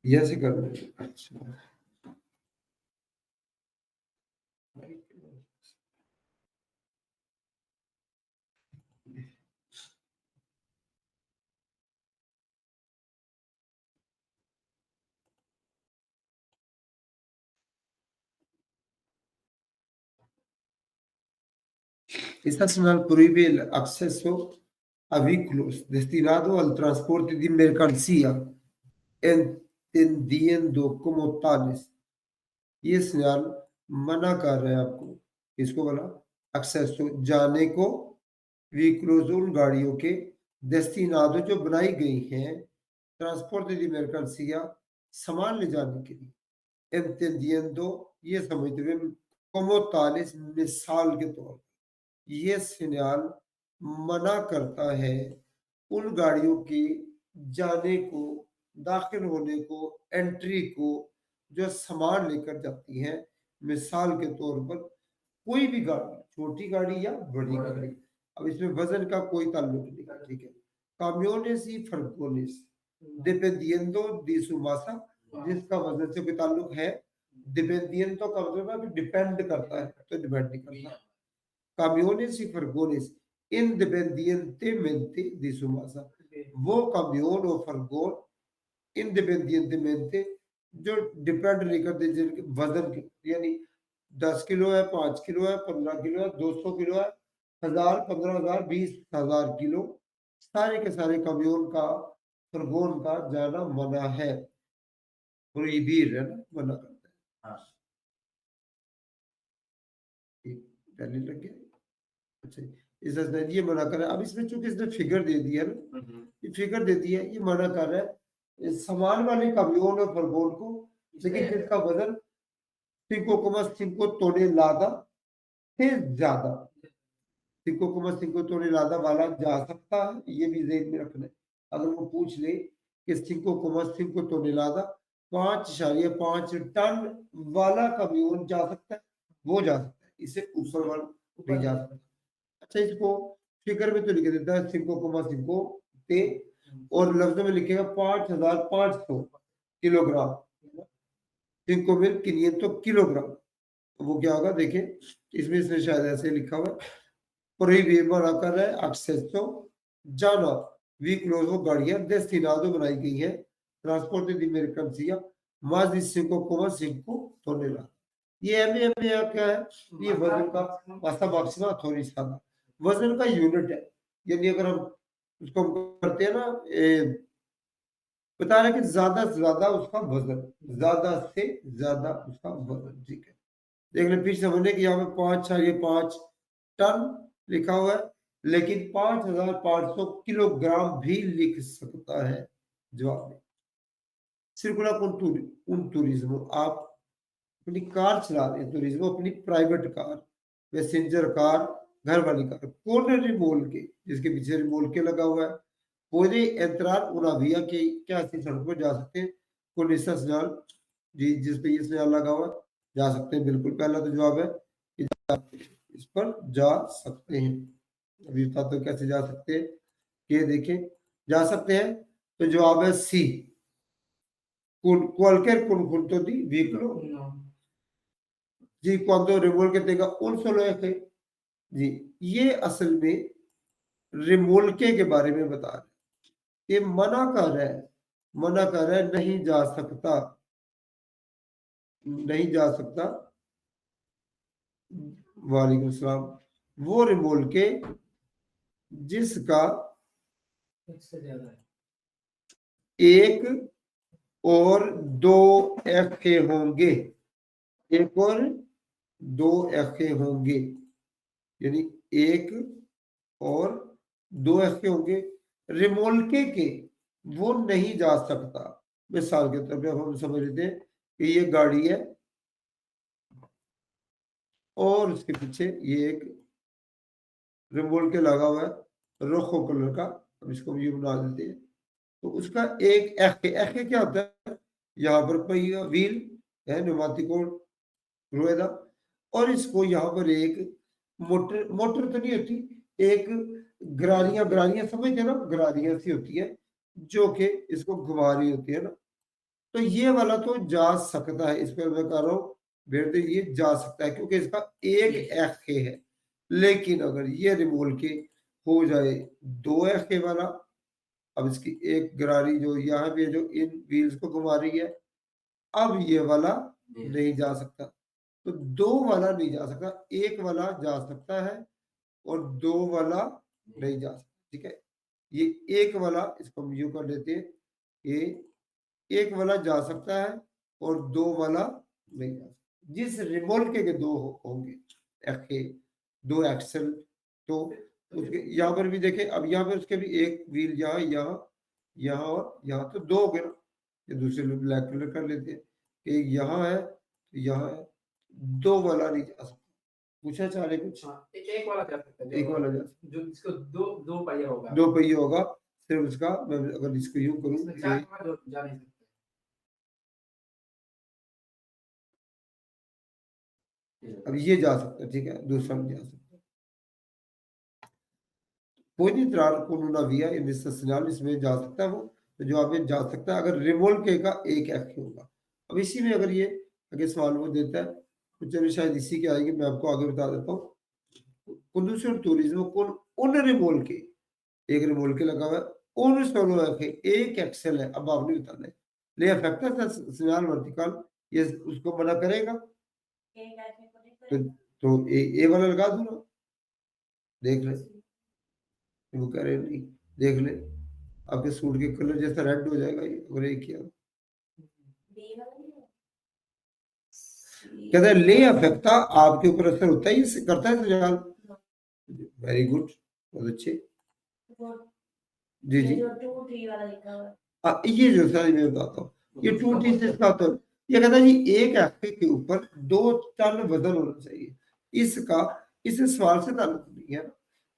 यहाँ से कर लेंगे। अच्छा Estacional prohíbe el acceso a vehículos destinados al transporte de mercancía, entendiendo como tales. ये सिग्नल मना कर रहे हैं आपको, इसको बोला एक्सेस तो जाने को व्हीकल्स उन गाड़ियों के डेस्टिनादो जो बनाई गई हैं ट्रांसपोर्ट दी mercancía सामान ले जाने के लिए entendiendo ये समझते हुए como tales मिसाल के तौर पर ये सिग्नल मना करता है उन गाड़ियों के जाने को दाखिल होने को एंट्री को जो सामान लेकर जाती हैं मिसाल के तौर पर कोई भी गाड़ी छोटी गाड़ी या बड़ी गाड़ी अब इसमें वजन का कोई ताल्लुक नहीं है ठीक है camiones y furgones dependiendo de su masa जिसका वजन से कोई ताल्लुक है dependiendo का मतलब है कि डिपेंड करता है तो डिपेंड नहीं करता camiones y furgones independientemente de su masa वो camión और फरगोन इंडिपेंडियंटमेंट जो डिपेंड नहीं करते जिनके वजन के यानी 10 किलो है 5 किलो है 15 किलो है 200 किलो है 1000 15,000 20,000 किलो सारे के सारे कमियोन का फरगोन का जाना मना है प्रोहिबिर है ना मना करता है हाँ पहले लग गया अच्छा इस ये मना कर रहा है अब इसमें चूंकि इसने फिगर दे दिया ना ये फिगर दे दिया ये मना कर रहा है समान वाले कमियोन और फरगोन को लेकिन जिसका वजन 5,5 tonelada से ज्यादा 5,5 tonelada वाला जा सकता है ये भी ज़हन में रखना है अगर वो पूछ ले कि 5,5 tonelada 5.5 टन वाला कमियोन जा सकता है वो जा सकता है इससे ऊपर वाला नहीं जा सकता अच्छा इसको फिगर में तो लिख देता है 5,5 पे और लफ्जों में लिखेगा 5,500 किलोग्राम 5,500 किलोग्राम वो क्या होगा देखिए इसमें इसने शायद ऐसे लिखा हुआ है prohibir मना कर रहा है acceso जाना vehículos वो गाड़ियां destinado बनाई गई है transporte de mercancía más de 5,5 toneladas ये एम क्या है ये वजन का वास्ता मैक्सिमा अथोरिस्ताना वजन का यूनिट है यानी अगर हम उसको करते हैं ना बता रहे कि ज्यादा से ज्यादा उसका वजन ज्यादा से ज्यादा उसका वजन ठीक है देख लें फिर समझने की यहाँ पे 5.5 टन लिखा हुआ है लेकिन 5,500 किलोग्राम भी लिख सकता है जवाब में सिर्कुलर उन टूरिज्म आप अपनी कार चला रहे हैं टूरिज्म अपनी प्राइवेट कार पैसेंजर कार घर वाली कार कौन रिमोल के जिसके पीछे रिमोल के लगा हुआ है पूरे एतरार उनाविया के क्या ऐसी सड़क पर जा सकते हैं पुलिस सिग्नल जी जिस पे ये सिग्नल लगा हुआ है जा सकते हैं बिल्कुल पहला तो जवाब है कि इस पर जा सकते हैं अभी बता तो कैसे जा सकते हैं ये देखें जा सकते हैं तो जवाब है सी cualquier conjunto di vehículo जी cuando remolque un solo eje जी ये असल में रिमोल्के के बारे में बता रहे ये मना कर रहा है मना कर रहा है नहीं जा सकता नहीं जा सकता वालेकुम सलाम वो रिमोल्के जिसका एक और दो एखे होंगे एक और दो एखे होंगे यानी एक और दो एखे होंगे रिमोल्के के वो नहीं जा सकता मिसाल के तौर पे हम समझ लेते हैं कि ये गाड़ी है और उसके पीछे ये एक रिमोल्के लगा हुआ है रोखो कलर का अब इसको भी बना देते हैं तो उसका एक एखे एखे क्या होता है यहाँ पर पहिया व्हील है न्यूमेटिक रोएदा और इसको यहाँ पर एक मोटर मोटर तो नहीं होती एक गरारियां गरारियां समझते ना गरारियां सी होती है जो कि इसको घुमा रही होती है ना। तो ये वाला तो जा सकता है, इस पर मैं कह रहा हूँ बेटे ये जा सकता है क्योंकि इसका एक एखे है। लेकिन अगर ये रिमोल के हो जाए दो एखे वाला, अब इसकी एक गरारी जो यहाँ पे जो इन व्हील्स को घुमा रही है, अब ये वाला नहीं जा सकता। तो दो वाला नहीं जा सकता, एक वाला जा सकता है और दो वाला नहीं जा सकता। ठीक है, ये एक वाला इसको हम यूं कर लेते हैं, ये एक वाला जा सकता है और दो वाला नहीं जा सकता। जिस रिमोल्के के दो होंगे एक्से, दो एक्सल, तो उसके यहाँ पर भी देखें, अब यहाँ पर उसके भी एक व्हील यहाँ यहाँ यहाँ और यहाँ, तो दो हो गए ना। ये दूसरे लोग ब्लैक कलर कर लेते हैं, एक यहाँ है तो यहाँ है, दो वाला नहीं जा सकता। पूछा चाह रहे कुछ? एक वाला जा सकता है, एक वाला जा सकता, जो जिसको दो दो पहिया होगा, दो पहिया होगा सिर्फ उसका। मैं अगर इसको यूं करूँ इसमें चार पहिया जा नहीं सकते। अब ये जा सकता है, ठीक है, दूसरा नहीं जा सकता। puede entrar con una vía en esta señal, इसमें जा सकता है वो, तो जवाब में जा सकता है अगर रिमोल्के का एक एक्ट होगा। अब इसी में अगर ये आगे सवाल वो देता है, तो चलिए शायद इसी के आएगी, मैं आपको आगे बता देता हूँ। कंडीशन टूरिज्म कौन उन रिमोल्के, एक रिमोल्के लगा हुआ है, उन सोलो एक्ट एक एक्सेल है, अब आपने बताना है ले अफेक्टा सिग्नल वर्टिकल, ये उसको मना करेगा। तो ए वाला लगा दूं ना, देख ले, वो कह रहे नहीं, देख ले आपके सूट के कलर जैसा रेड हो जाएगा ये, और ये किया कहता है ले अफेक्टा आपके ऊपर असर होता है, ये करता है सजाल। वेरी गुड, बहुत अच्छे। जी जी, ये जो सारी मैं बताता हूँ, ये 2T से स्टार्ट हो, ये कहता है जी एक एक्टे के ऊपर 2 टन वजन होना चाहिए। इसका इस सवाल से ताल्लुक नहीं है ना।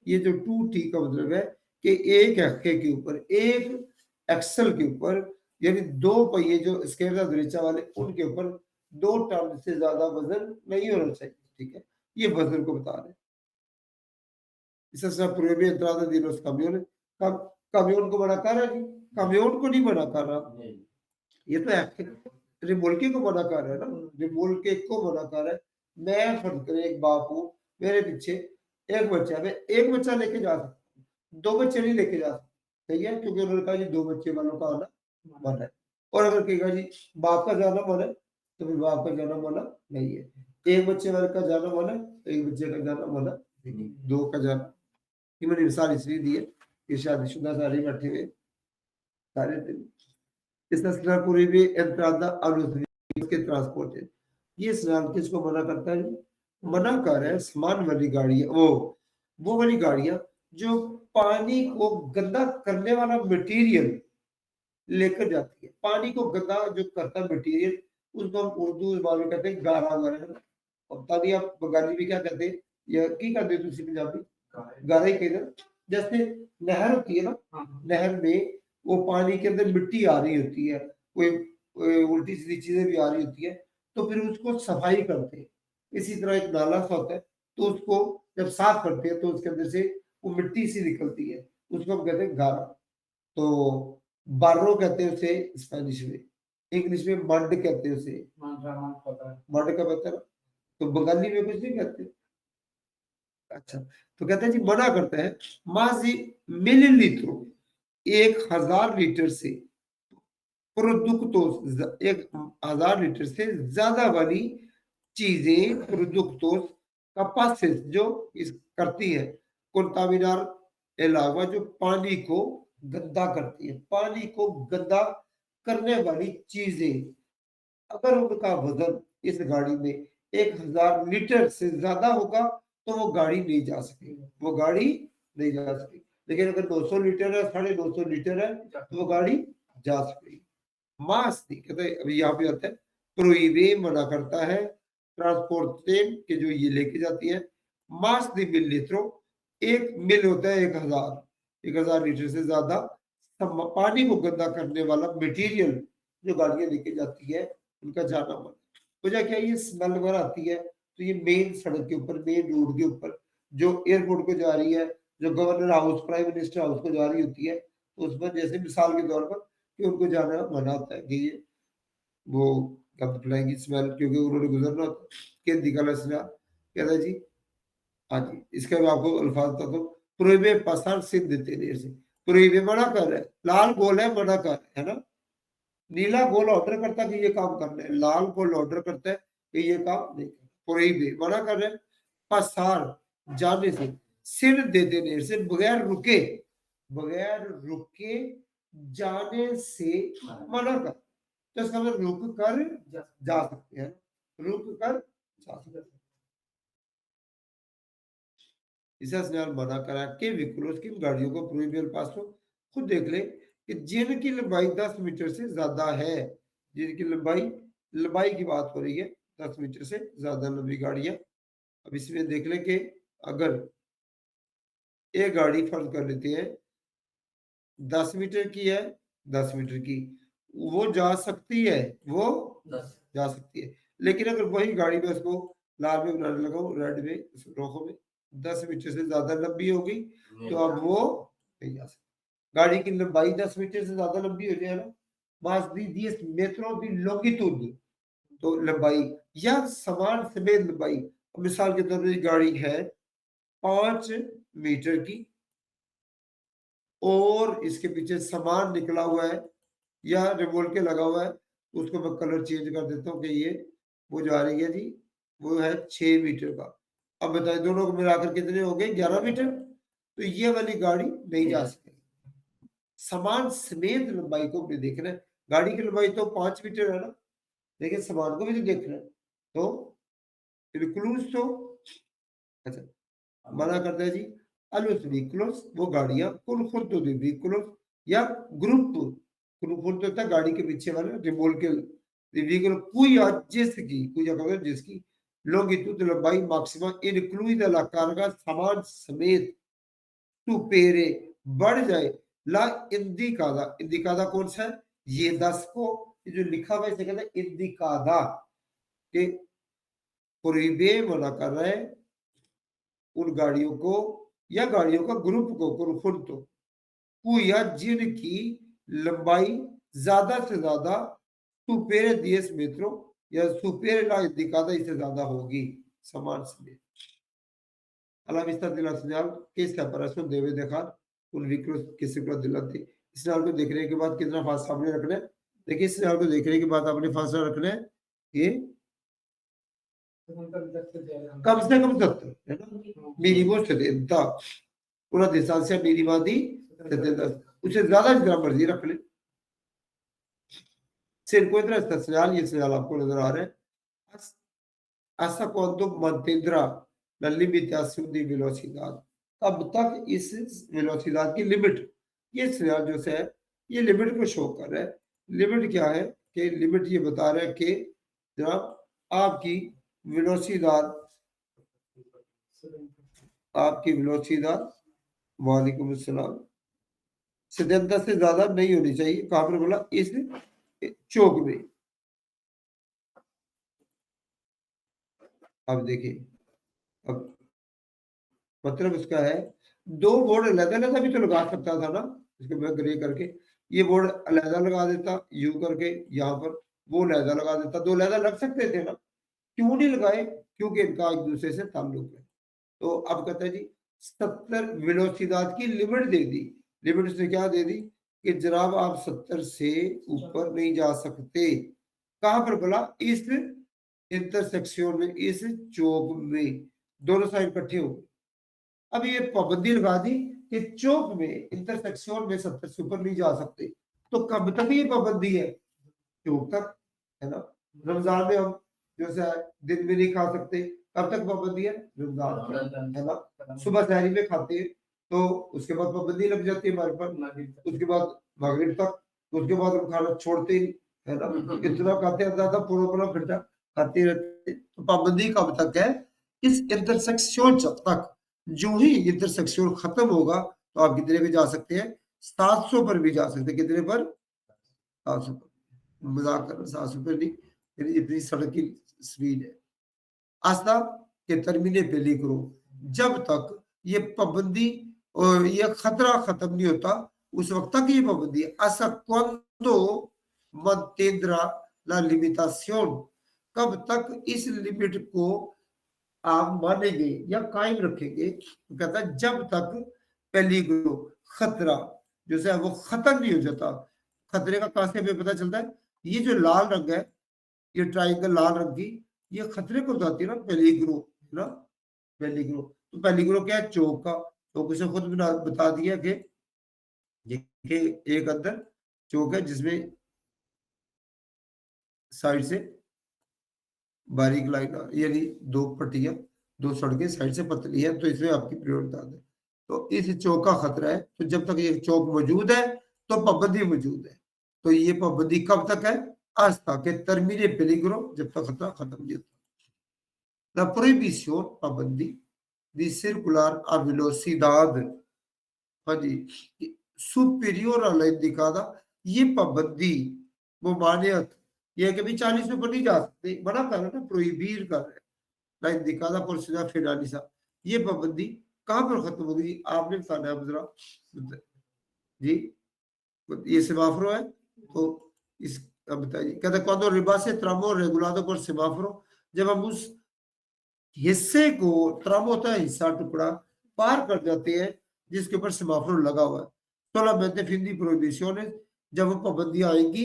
ये जो 2T का मतलब है कि एक एक्टे के ऊपर, एक एक्सल के ऊपर, यानी दो पहिए जो स्केयर दरीचा वाले, उनके ऊपर 2 टन से ज्यादा वजन नहीं होना चाहिए। ठीक है, ये वजन को बता रहे हैं। इससे पूर्व entrada de los camiones, कम्योन को मना कर रहा है जी, कम्योन को नहीं मना कर रहा, ये तो रिमोल्के को मना कर रहा है ना, रिमोल्के को मना कर रहा है। मैं फर्ज करें एक बाप हूँ, मेरे पीछे एक बच्चा है, मैं एक बच्चा लेके जा सकता हूँ, दो बच्चे नहीं लेके जा सकता। सही है, क्योंकि उन्होंने कहा जी दो बच्चे वालों का आना मना है। और अगर कहेगा जी बाप का जाना मना है, तो फिर बाप का जाना मना नहीं है। एक बच्चे वाले का जाना मना है, तो एक बच्चे का जाना मना नहीं, दो का जाना। ये मैंने मिसाल इसलिए दी है कि शादीशुदा सारे बैठे हुए सारे दिन इस तरह पूरी भी entrada a los vehículos que transporten, ये सवाल किसको मना करता है? मना कर रहा है सामान वाली गाड़ियां, वो वाली गाड़ियां जो पानी को गंदा करने वाला मटेरियल लेकर जाती है। पानी को गंदा जो करता है मटेरियल, उसको हम उर्दू जबान में कहते हैं गारा वगैरह। और पता नहीं आप बंगाली में क्या कहते हैं या की कहते हैं दूसरी पंजाबी, गारा ही कहते हैं। जैसे नहर होती है ना, नहर में वो पानी के अंदर मिट्टी आ रही होती है, कोई उल्टी सीधी चीजें भी आ रही होती है, तो फिर उसको सफाई करते हैं। इसी तरह एक नाला सा होता है, तो उसको जब साफ करते हैं तो उसके अंदर से वो मिट्टी सी निकलती है, उसको हम कहते हैं गारा। तो बार्रो कहते हैं उसे स्पेनिश में, इंग्लिश में मड कहते हैं उसे, मड का पता है, तो बंगाली में कुछ नहीं कहते। अच्छा, तो कहते हैं जी मना करते हैं माजी मिलीलीटर, 1000 लीटर से प्रोडक्टोस, 1000 लीटर से ज्यादा वाली चीजें प्रोडक्टोस का पासेस जो इस करती है, कोंटामिनार अलावा जो पानी को गंदा करती है, पानी को गंदा करने वाली चीजें, अगर उनका वजन इस गाड़ी में 1000 लीटर से ज्यादा होगा तो वो गाड़ी नहीं जा सकेगी, वो गाड़ी नहीं जा सकेगी। लेकिन अगर 200 लीटर है, 250 लीटर है, तो वो गाड़ी जा सकेगी। मास नहीं कहते, अभी यहाँ पे आता है प्रोहिबे, मना करता है ट्रांसपोर्ट के जो ये लेके जाती है। मास दी मिल लीटरों, एक मिल होता है 1000 लीटर से ज्यादा पानी को गंदा करने वाला मटेरियल जो गाड़ियां लेके जाती है, उनका जाना मन। वजह क्या है, ये स्मेल वगैरह आती है, तो ये मेन सड़क के ऊपर, मेन रोड के ऊपर जो एयरपोर्ट को जा रही है, जो governor house, prime minister house को जा रही होती है, उस पर जैसे मिसाल के तौर पर कि उनको जाना मना होता है कि ये वो गंद फैलाएंगी स्मेल, क्योंकि उन्होंने गुजरना होता है। कि दिखा कहता है जी, हाँ जी, इसका मैं आपको अल्फाज बताता हूँ। प्रोहिबे pasar sin detenerse, प्रोहिबे मना कर रहा है, लाल गोल है मना कर रहा है ना। नीला गोल ऑर्डर करता है कि ये काम करना है, लाल गोल ऑर्डर करता है कि ये काम नहीं करना। प्रोहिबे मना कर रहे हैं, pasar जाने से, सिर दे देने से, बगैर रुके जाने से मना कर। तो इसका मतलब रुक कर जा सकते हैं, रुक कर जा सकते हैं। इसे सिग्नल मना करा के व्हीकल्स की गाड़ियों को प्रोहिबियल पास हो। खुद देख ले कि जिनकी लंबाई 10 मीटर से ज्यादा है, जिनकी लंबाई की बात हो रही है, 10 मीटर से ज्यादा लंबी गाड़ियां। अब इसमें देख ले कि अगर एक गाड़ी फर्ज कर लेते हैं 10 मीटर की है, 10 मीटर की, वो जा सकती है, वो जा सकती है। लेकिन अगर वही गाड़ी में उसको लाल में बनाने लगाओ, रेड में, रोको में, 10 मीटर से ज्यादा लंबी होगी तो अब वो नहीं जा सकती। गाड़ी की लंबाई 10 मीटर से ज्यादा लंबी हो जाए ना, más de 10 metros de longitud, तो लंबाई या समान समेत लंबाई। मिसाल के तौर पर ये गाड़ी है 5 मीटर की और इसके पीछे सामान निकला हुआ है या रिमोट के लगा हुआ है, उसको मैं कलर चेंज कर देता हूँ कि ये वो जा रही है जी, वो है 6 मीटर का। अब बताइए दोनों को मिलाकर कितने हो गए? 11 मीटर। तो ये वाली गाड़ी नहीं जा सकती। समान समेत लंबाई को भी देखना है। गाड़ी की लंबाई तो 5 मीटर है ना, लेकिन सामान को भी तो देखना है। तो बिल्कुल तो अच्छा मना करता है जी, अलुस व्हीकल्स, वो गाड़ियां, conjunto de vehículos या ग्रुप, conjunto होता है गाड़ी के पीछे वाले रिमोट के व्हीकल cuya जिसकी, cuya का मतलब जिसकी longitud लंबाई मैक्सिमम incluida la carga सामान समेत सुपेरे बढ़ जाए ला इंदिकादा। इंदिकादा कौन सा है? ये 10 को ये जो लिखा हुआ है इसे कहते हैं इंदिकादा के प्रोहिबे मना कर रहा है उन गाड़ियों को या गाड़ियों का ग्रुप को conjunto या जिनकी लंबाई ज्यादा से ज्यादा सुपेरे 10 metros या सुपेरे ला इंदिकादा इससे ज्यादा होगी समान समेत। A la vista de la señal que separación debe dejar un vehículo que circula delante। इस सिग्नल को देखने के बाद कितना फासला आपने रखना है? देखिए इस सिग्नल को देखने के बाद आपने फासला रखना है ये कम से कम 70 है ना, minimo 70, una distancia minima di 70, उससे ज्यादा जितना मर्जी रख ले। Se encuentra esta señal y el señal आपको नजर आ रहा है hasta cuando mantendrá la limitación de velocidad, तब तक इस वेलोसिटी की लिमिट, ये सिग्नल जो है ये लिमिट को शो कर रहा है। लिमिट क्या है कि लिमिट ये बता रहा है कि जनाब आपकी वेलोसिटी वालेकुम अस्सलाम 70 से ज्यादा नहीं होनी चाहिए। कहां पर बोला? इस चौक में। अब देखिए, अब मतलब उसका है दो बोर्ड अलग-अलग भी तो लगा सकता था ना, इसको मैं ग्रे करके ये बोर्ड अलग लगा देता, यू करके यहाँ पर वो अलग लगा देता, दो अलग लग सकते थे ना, क्यों नहीं लगाए? क्योंकि इनका एक दूसरे से ताल्लुक है। तो अब कहता है जी 70 वेलोसिटी की लिमिट दे दी। लिमिट उसने क्या दे दी कि जनाब आप 70 से ऊपर नहीं जा सकते। कहां पर बोला? इस इंटरसेक्शन में, इस चौक में, दोनों साइड इकट्ठे हो गए। अब ये पाबंदी लगा दी कि चौक में इंटरसेक्शन में 70 से ऊपर नहीं जा सकते। तो कब तक ये पाबंदी है? चौक तक, है ना। रमजान में हम जैसे दिन में नहीं खा सकते, कब तक पाबंदी है? रमजान तक, है ना। सुबह सहरी में खाते हैं तो उसके बाद पाबंदी लग जाती है हमारे पर, उसके बाद मगरिब तक, उसके बाद हम खाना छोड़ते ही, है ना। इतना खाते अंदाजा पूरा पूरा घंटा खाते रहते। तो पाबंदी कब तक है? इस इंटरसेक्शन तक। जो ही इंटरसेक्शन खत्म होगा तो आप कितने पे जा सकते हैं? 700 पर भी जा सकते हैं। कितने पर? 700 पर। मजाक कर रहा, 700 पर नहीं, मेरी इतनी सड़क की स्पीड है। आस्था के termine peligro, जब तक ये पाबंदी और ये खतरा खत्म नहीं होता उस वक्त तक ये पाबंदी है। hasta cuando mantendrá la limitación, कब तक इस लिमिट को आप मानेंगे या कायम रखेंगे। तो कहता है जब तक पेलिग्रो खतरा जो है वो खत्म नहीं हो जाता। खतरे का कहां से हमें पता चलता है, ये जो लाल रंग है, ये ट्राइंगल लाल रंग की, ये खतरे को बताती है ना, पेलिग्रो है ना, पेलिग्रो। तो पेलिग्रो क्या है, चौक का, चौक से खुद बता दिया कि ये एक अंदर चौक है जिसमें साइड से बारीक लाइन यानी दो पट्टियां, दो सड़कें साइड से पतली है, तो इसमें आपकी प्रायोरिता है। तो इस चौक का खतरा है, तो जब तक ये चौक मौजूद है तो पाबंदी मौजूद है। तो ये पाबंदी कब तक है, आज तक के termine peligro, जब तक खतरा खत्म नहीं होता। La prohibición, पाबंदी, de circular a velocidad, हाँ जी, superior a la indicada, ये पाबंदी ममानियत, ये है कि भाई 40 से ऊपर नहीं जा सकते, मना कर रहे हैं ना, प्रोहिबीर कर रहे हैं, la indicada por ciudad finaliza, ये पाबंदी कहाँ पर खत्म होगी, आपने बताना है जरा जी। ये सेमाफोरो है, तो इस अब बताइए, कहते cuando rebase tramo regulado por semáforo, जब हम उस हिस्से को, ट्रम होता है हिस्सा टुकड़ा, पार कर जाते हैं जिसके ऊपर सेमाफोर लगा हुआ है, solamente fin de prohibiciones, जब वो पाबंदियां आएंगी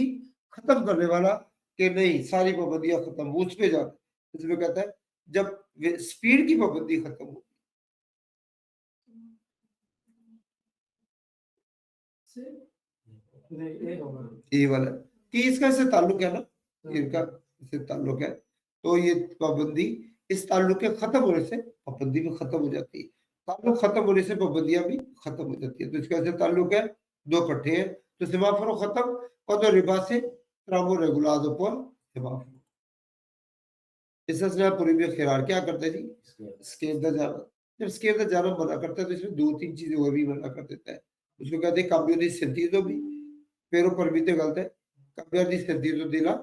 खत्म करने वाला, कि नहीं सारी पाबंदियां खत्म, उस पे जाना, इसमें कहता है जब स्पीड की पाबंदी खत्म हो। ये होगा। ये वाला कि इसका इससे ताल्लुक है ना, इनका इससे ताल्लुक है, तो ये पाबंदी इस ताल्लुक के खत्म होने से पाबंदी भी खत्म हो जाती है, ताल्लुक खत्म होने से पाबंदियां भी खत्म हो जाती है। तो इसका ऐसे ताल्लुक है, दो इकट्ठे हैं, तो सेमाफोरो खत्म cuando rebase tramo regulado por semáforo। इससे पूर्वी खिरार क्या करते हैं जी, स्केल दा जाना, जब स्केल दा जाना मना करता है तो इसमें दो तीन चीजें और भी मना कर देता है, उसको कहते हैं cambio di sentido भी, pero permite गलत है, cambiar di sentido de la,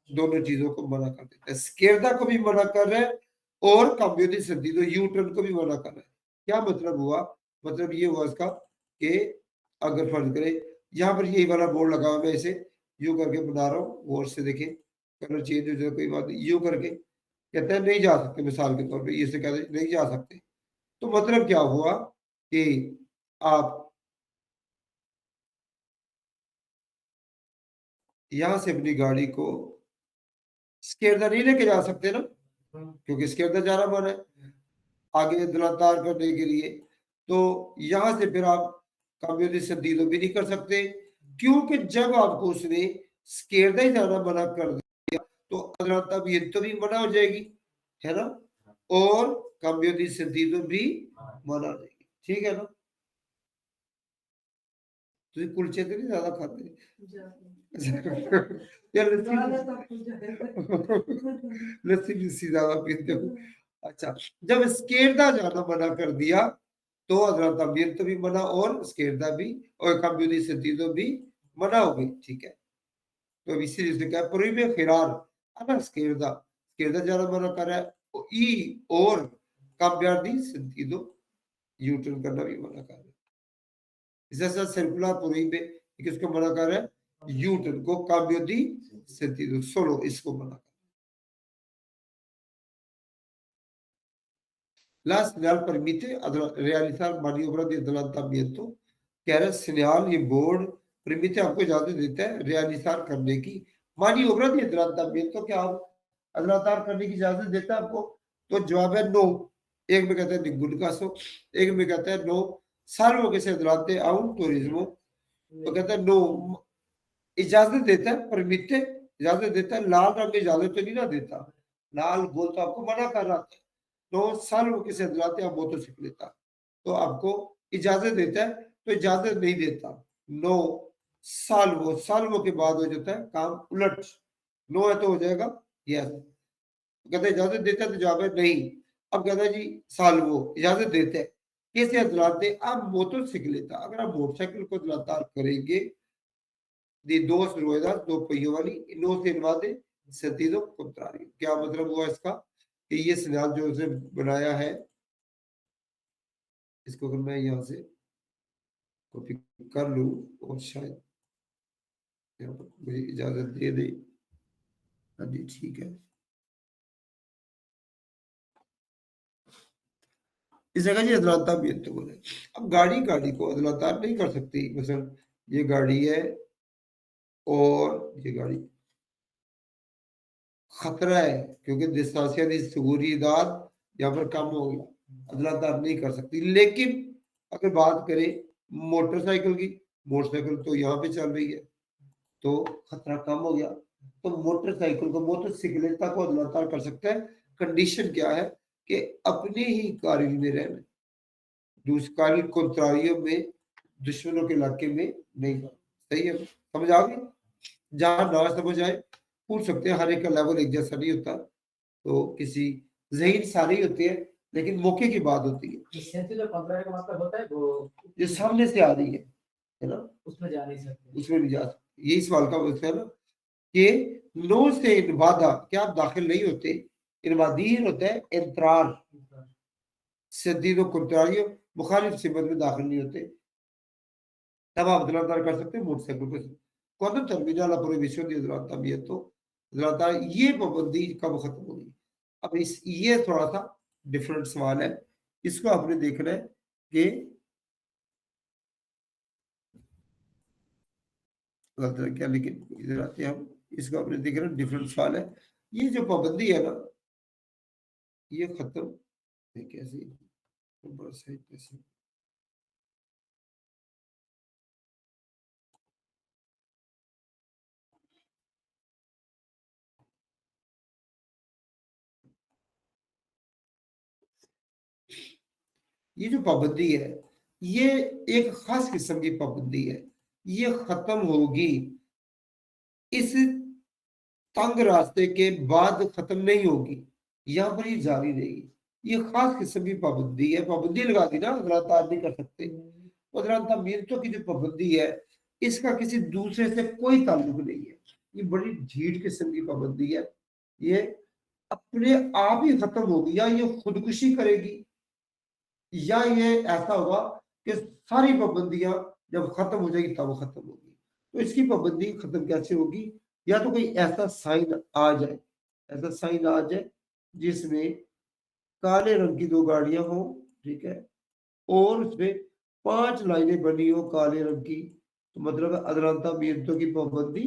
दोनों चीजों को मना कर देता है, स्केर्दा को भी मना कर रहा है और cambio di sentido U turn को भी मना कर रहा है। क्या मतलब हुआ, मतलब ये हुआ इसका कि अगर फर्ज करें यहाँ पर यही वाला बोर्ड लगा हुआ, मैं इसे यू करके बना रहा हूँ, गौर से देखें, कलर चेंज हो जाए कोई बात नहीं, यू करके कहते हैं नहीं जा सकते, मिसाल के तौर पे ये से कहते हैं नहीं जा सकते, तो मतलब क्या हुआ कि आप यहां से अपनी गाड़ी को स्केरदा नहीं लेके जा सकते ना, क्योंकि स्केरदा जाना मना है आगे दुलातार करने के लिए, तो यहां से फिर आप कम्युनिस्ट सदीदो भी नहीं कर सकते, क्योंकि जब आपको उसने स्केरदा ही जाना मना कर दिया तो अदलाता भी तो भी मना हो जाएगी, है ना, और कम्युनिस्ट सदीदो भी मना हो जाएगी, ठीक है ना। ਤੁਸੀਂ ਕੁਲਚੇ ਤੇ ਨਹੀਂ ਜ਼ਿਆਦਾ ਖਾਂਦੇ यार लस्सी लस्सी ज्यादा पीते हो, अच्छा। जब स्केरदा जाना मना कर दिया तो हजरत अमीर तो भी मना और स्केरदा भी और कम्युनी सदीदो भी मना हो गई, ठीक है। तो इसी से क्या प्रोहिबे खिरार अगर स्केरदा स्केरदा जाना मना कर रहा है, ई और कम्युनी सदीदो यू टर्न करना भी मना कर रहा है, जैसा सर्कुलर प्रोहिबे किसको मना कर रहा है, यू टर्न को कम्युनी सदीदो सोलो इसको मना। La señal permite realizar maniobras de adelantamiento, कह रहे सिग्नल ये बोर्ड permite आपको इजाजत देता है realizar करने की maniobra de adelantamiento, क्या आप अदलातार करने की इजाजत देता है आपको, तो जवाब है नो। एक में कहते हैं निगुन कासो, एक में कहते हैं no salvo que se adelante a un turismo, तो कहते हैं नो इजाजत देता है, परमिटे इजाजत देता है, लाल रंग में इजाजत तो नहीं ना देता, लाल गोल तो आपको मना कर रहा था, तो साल किसे दिलाते हैं मोटरसाइकिल, तो आपको इजाजत देता है तो इजाजत नहीं देता, नो साल वो के बाद हो जाता है काम उलट, नो है तो हो जाएगा यस, कहते हैं इजाजत देता है तो जवाब है नहीं। अब कहता है जी साल वो इजाजत देते हैं, कैसे दिलाते, आप मोटरसाइकिल, अगर आप मोटरसाइकिल को दिलातार करेंगे di dos ruedas, दो पहियों वाली, no se invade sentido contrario, क्या मतलब हुआ इसका कि ये सिग्नल जो उसने बनाया है, इसको अगर मैं यहाँ से कॉपी कर लूँ और शायद यहाँ पर मुझे इजाजत दे दे। हाँ जी ठीक है। इस जगह जी अदलाता भी तो बोले अब गाड़ी को अदलाता नहीं कर सकती। मसलन ये गाड़ी है और ये गाड़ी खतरा है क्योंकि डिस्टेंसिया दी सहूलियत यहाँ पर कम हो गया, अदलादार नहीं कर सकती। लेकिन अगर बात करें मोटरसाइकिल की, मोटरसाइकिल तो यहाँ पे चल रही है तो खतरा कम हो गया। तो मोटरसाइकिल को मोटरसाइकिलिस्टा को अदलादार कर सकता है। कंडीशन क्या है कि अपने ही कारिल में रहना, दूसरे कारिल कोतरारियों में, दुश्मनों के इलाके में नहीं जाना। सही है, समझ आ गई? जहां ना समझ आए पूछ सकते हैं, हर एक का लेवल एक जैसा नहीं होता। तो किसी जहीन सारी होती है लेकिन मौके की बात होती है। इससे जो कंप्लेंट का मतलब होता है वो जो सामने से आ रही है ना, उसमें जा नहीं सकते। उसमें नहीं जा सकते। यही सवाल का मतलब है ना कि नो से इनवादा क्या आप दाखिल नहीं होते, इनवादीन होता है इंतरार, सदीद कुर्तारियों मुखालिफ सिमत में दाखिल नहीं होते, तब आप अदलादार कर सकते हैं मोटरसाइकिल को। कौन तरमीजा ला पूरे विश्व की अदलाता भी है तो अदलाता ये पाबंदी कब खत्म होगी। अब इस ये थोड़ा सा डिफरेंट सवाल है, इसको आपने देखना है कि क्या, लेकिन इधर आते हैं हम, इसको आपने देखना डिफरेंट सवाल है। ये जो पाबंदी है ना ये खत्म है कैसे, बड़ा सही कैसे। ये जो पाबंदी है ये एक खास किस्म की पाबंदी है, ये खत्म होगी इस तंग रास्ते के बाद खत्म नहीं होगी, यहाँ पर ये जारी रहेगी। ये खास किस्म की पाबंदी है, पाबंदी लगा दी ना, हजरात नहीं कर सकते। हजरात अमीरतों की जो पाबंदी है इसका किसी दूसरे से कोई ताल्लुक नहीं है, ये बड़ी ढीठ किस्म की पाबंदी है। ये अपने आप ही खत्म होगी, या ये खुदकुशी करेगी या ये ऐसा होगा कि सारी पाबंदियां जब खत्म हो जाएगी तब वो खत्म होगी। तो इसकी पाबंदी खत्म कैसे होगी, या तो कोई ऐसा साइन आ जाए, ऐसा साइन आ जाए जिसमें काले रंग की दो गाड़ियां हो, ठीक है, और उसमें 5 लाइनें बनी हो काले रंग की, तो मतलब है अदलाता मियतों की पाबंदी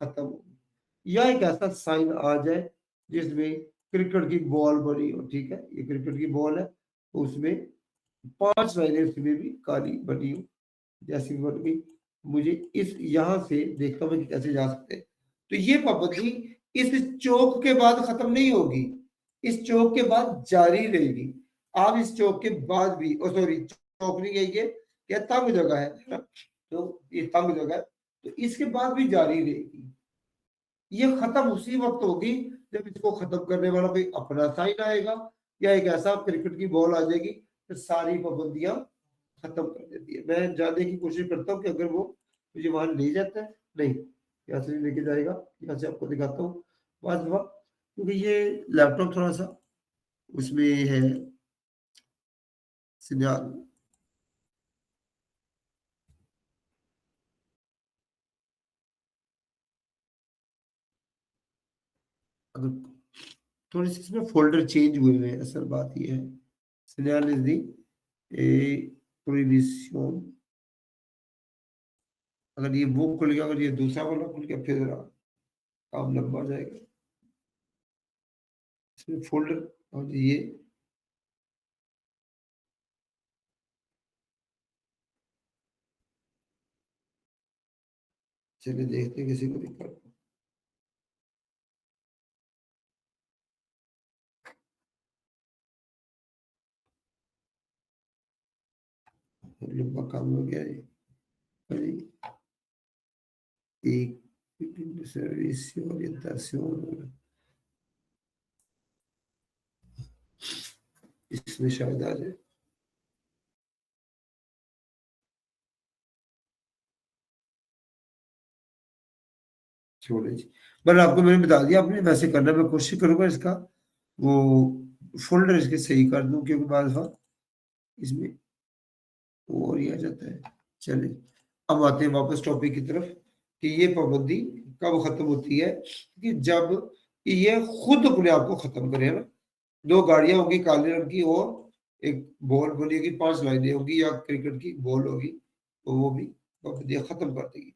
खत्म होगी। या एक ऐसा साइन आ जाए जिसमें क्रिकेट की बॉल बनी हो, ठीक है, ये क्रिकेट की बॉल है तो उसमें 5 लाइनें उसमें भी काली बनी हो, जैसी बन गई। मुझे इस यहां से देखता हूं कि कैसे जा सकते हैं। तो ये पाबंदी इस चौक के बाद खत्म नहीं होगी, इस चौक के बाद जारी रहेगी। आप इस चौक के बाद भी, ओ सॉरी चौक नहीं है ये, क्या तंग जगह है ना, तो ये तंग जगह है तो इसके बाद भी जारी रहेगी। ये खत्म उसी वक्त होगी जब इसको खत्म करने वाला कोई अपना साइन आएगा, या एक ऐसा क्रिकेट की बॉल आ जाएगी तो सारी पाबंदियां खत्म कर देती है। मैं जानने की कोशिश करता हूँ कि अगर वो मुझे वहां ले जाता है, नहीं यहाँ से नहीं लेके जाएगा, यहाँ से आपको दिखाता हूँ बाद में, क्योंकि ये लैपटॉप थोड़ा सा उसमें है सिग्नल। अगर थोड़ी सी इसमें फोल्डर चेंज हुए हुए हैं, असल बात ये है। Signal is the prohibition. अगर ये वो खुल गया, अगर ये दूसरा वाला खुल गया फिर काम लंबा जाएगा। इसमें फोल्डर और ये चलिए देखते हैं किसी को दिक्कत। लंबा काम हो गया ये। अरे, एक servicio orientación, इसमें शायद आ जाए। छोड़े जी, पर आपको मैंने बता दिया, आपने वैसे करना, मैं कोशिश करूंगा इसका वो फोल्डर इसके सही कर दूं, क्योंकि बाद इसमें वो और ही आ जाता है। चलिए अब आते हैं वापस टॉपिक की तरफ कि ये पाबंदी कब खत्म होती है कि जब ये खुद अपने आप को खत्म करे, है ना। दो गाड़ियां होंगी काले रंग की और एक बॉल बनी होगी, 5 लाइनें होगी या क्रिकेट की बॉल होगी, तो वो भी पाबंदियां खत्म कर देगी।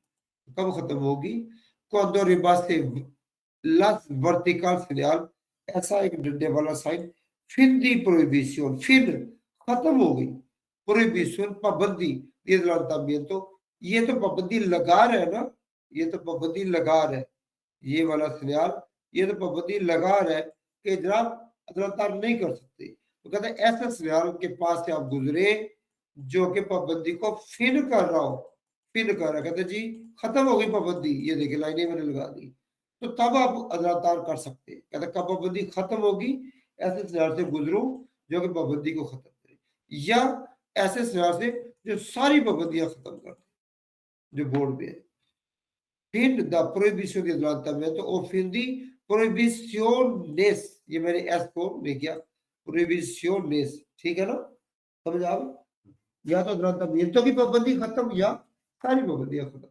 कब खत्म होगी? cuando rebase las vertical señal, ऐसा एक डंडे वाला साइन, फिर दी प्रोहिबिशन, फिर खत्म हो गई प्रोहिबिशन पाबंदी, ये तो ये तो पाबंदी लगा रहा है ना, ये तो पाबंदी लगा रहा है, ये वाला सिग्नल, ये तो पाबंदी लगा रहा है कि जनाब अदालत नहीं कर सकते। तो कहते हैं ऐसा सिग्नल के पास से आप गुजरे जो कि पाबंदी को फिर कर रहा हो, फिर कर रहा है, कहते जी खत्म हो गई पाबंदी, ये देखिए लाइनें मैंने लगा दी, तो तब आप अदालत कर सकते हैं। कहते कब पाबंदी खत्म होगी? ऐसे सिग्नल से गुजरो जो कि पाबंदी को खत्म करे, या ऐसे सिग्नल से जो सारी पाबंदियां खत्म कर दे जो बोर्ड पे है। Fin da prohibición de adelantamiento o fin de prohibiciones, ये मैंने एस को ले किया, prohibiciones, ठीक है ना, समझ आ गई? या तो अदालतमिento की पाबंदी खत्म या सारी पाबंदियां खत्म।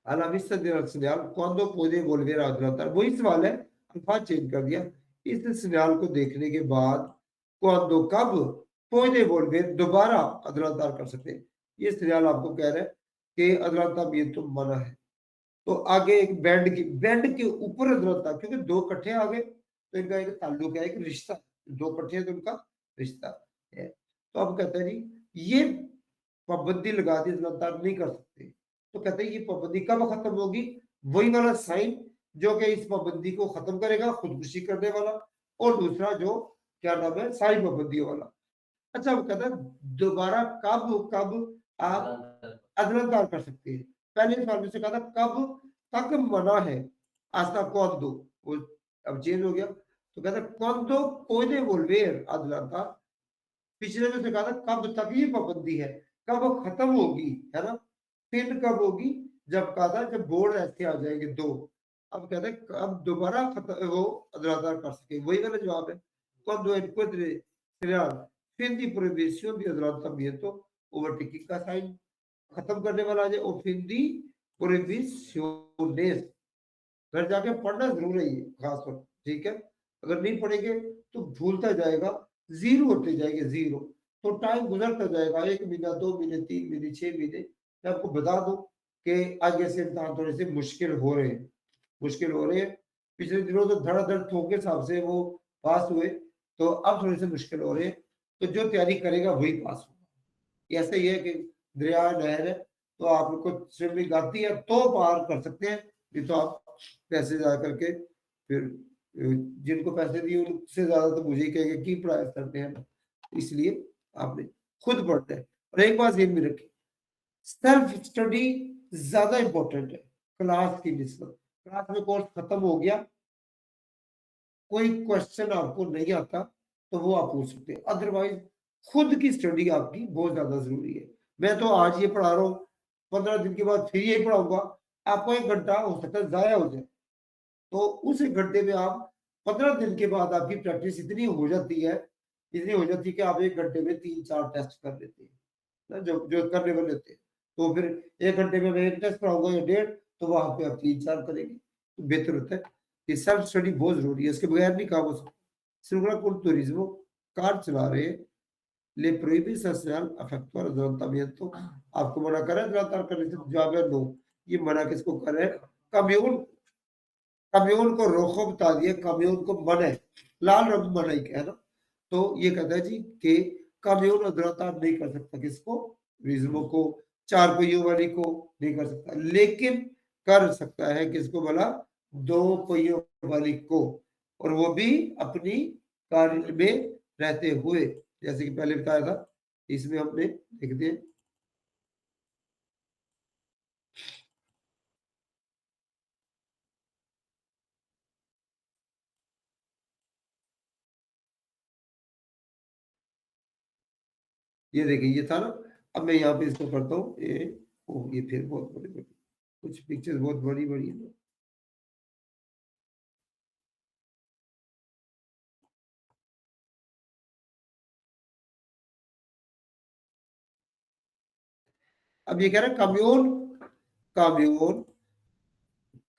a la vista del señal cuando puede volver a adelantar, वही सवाल है, अल्फाज चेंज कर दिया। इस सिग्नल को देखने के बाद cuando कब puede volver दोबारा अदालत कर सकते हैं। ये सिग्नल आपको कह रहा है कि अदालतमिento मना है। तो आगे एक बैंड के ऊपर अदालत, क्योंकि दो इकट्ठे आ गए तो इनका एक ताल्लुक है, एक रिश्ता, दो इकट्ठे हैं तो इनका रिश्ता है। तो अब कहते हैं जी ये पाबंदी लगा दी, अदालत नहीं कर सकते। तो कहते हैं ये पाबंदी कब खत्म होगी? वही वाला साइन जो कि इस पाबंदी को खत्म करेगा, खुदकुशी करने वाला, और दूसरा जो क्या नाम है सारी पाबंदियों वाला। अच्छा वो कहता है दोबारा कब कब आप अदलत कर सकते हैं। पहले सवाल में से कहा था कब तक मना है, hasta cuándo, वो अब चेंज हो गया, तो कहता है cuándo puede volver adelantar। पिछले में से कहा था कब तक ये पाबंदी है, कब खत्म होगी, है ना। फिर कब होगी? जब कहा था जब बोर्ड ऐसे आ जाएंगे दो। अब कहते हैं कब दोबारा वो अदालत कर सके, वही वाला जवाब है। cuando encuentre crear fin de prohibición de adelantamiento, overtaking का साइन खत्म करने वाला आ जाए, और फिर दी प्रोहिबिशंस, घर जाके पढ़ना जरूर है ये खास पर, ठीक है। अगर नहीं पढ़ेंगे तो भूलता जाएगा, जीरो होते जाएंगे जीरो, तो टाइम गुजरता जाएगा, 1 महीना 2 महीने 3 महीने 6 महीने। मैं आपको बता दूं कि आगे से इम्तहान थोड़े से मुश्किल हो रहे हैं, मुश्किल हो रहे हैं। पिछले दिनों तो धड़ाधड़ ठोक के हिसाब से वो पास हुए, तो अब थोड़े से मुश्किल हो रहे हैं, तो जो तैयारी करेगा वही पास होगा। ऐसा ही है कि दरिया नहर है, तो आपको स्विमिंग आती है तो पार कर सकते हैं, नहीं तो आप पैसे जा करके फिर जिनको पैसे दिए उनसे ज्यादा तो मुझे ही कहेंगे कि पढ़ाई करते हैं, इसलिए आपने खुद पढ़ना है। और एक बात ध्यान में रखिए, सेल्फ स्टडी ज्यादा इंपॉर्टेंट है क्लास की निस्बत। क्लास में कोर्स खत्म हो गया, कोई क्वेश्चन आपको नहीं आता तो वो आप पूछ सकते हैं, अदरवाइज खुद की स्टडी आपकी बहुत ज्यादा जरूरी है। मैं तो आज ये पढ़ा रहा हूँ, 15 दिन के बाद फिर यही पढ़ाऊंगा, आपको 1 घंटा हो सकता है जाया हो जाए, तो उस 1 घंटे में आप 15 दिन के बाद आपकी प्रैक्टिस इतनी हो जाती है, इतनी हो जाती है कि आप 1 घंटे में 3-4 टेस्ट कर लेते हैं ना, जो जो करने वाले होते हैं। तो फिर 1 घंटे में मैं एक टेस्ट पढ़ाऊंगा या डेढ़, तो वहां पे आप 3-4 करेंगे, तो बेहतर होता है कि सेल्फ स्टडी बहुत जरूरी है, इसके बगैर नहीं काम हो सकता। सिंगुलर कुल तुरिज्मो कार चला रहे हैं, ले prohíbes hacer efectuar adelantamiento, आपको मना कर रहा है अदालत करने से, जवाब है नो। ये मना किसको कर रहे हैं? कम्यून, कम्यून को रोको बता दिया, कम्यून को मन है, लाल रंग मन है ना। तो ये कहता है जी कि कम्यून अदालत नहीं कर सकता किसको? रिज्मो को, चार पहियों वाली को नहीं कर सकता, लेकिन कर सकता है किसको बोला? दो पहियों वाली को, और वो भी अपनी कार्य में रहते हुए, जैसे कि पहले बताया था, इसमें हमने लिख दिए। ये देखिए ये था ना, अब मैं यहाँ पे इसको करता हूँ ये, ओ ये फिर बहुत बड़ी बड़ी कुछ पिक्चर्स बहुत बड़ी बड़ी है। अब ये कह रहा है काम्योन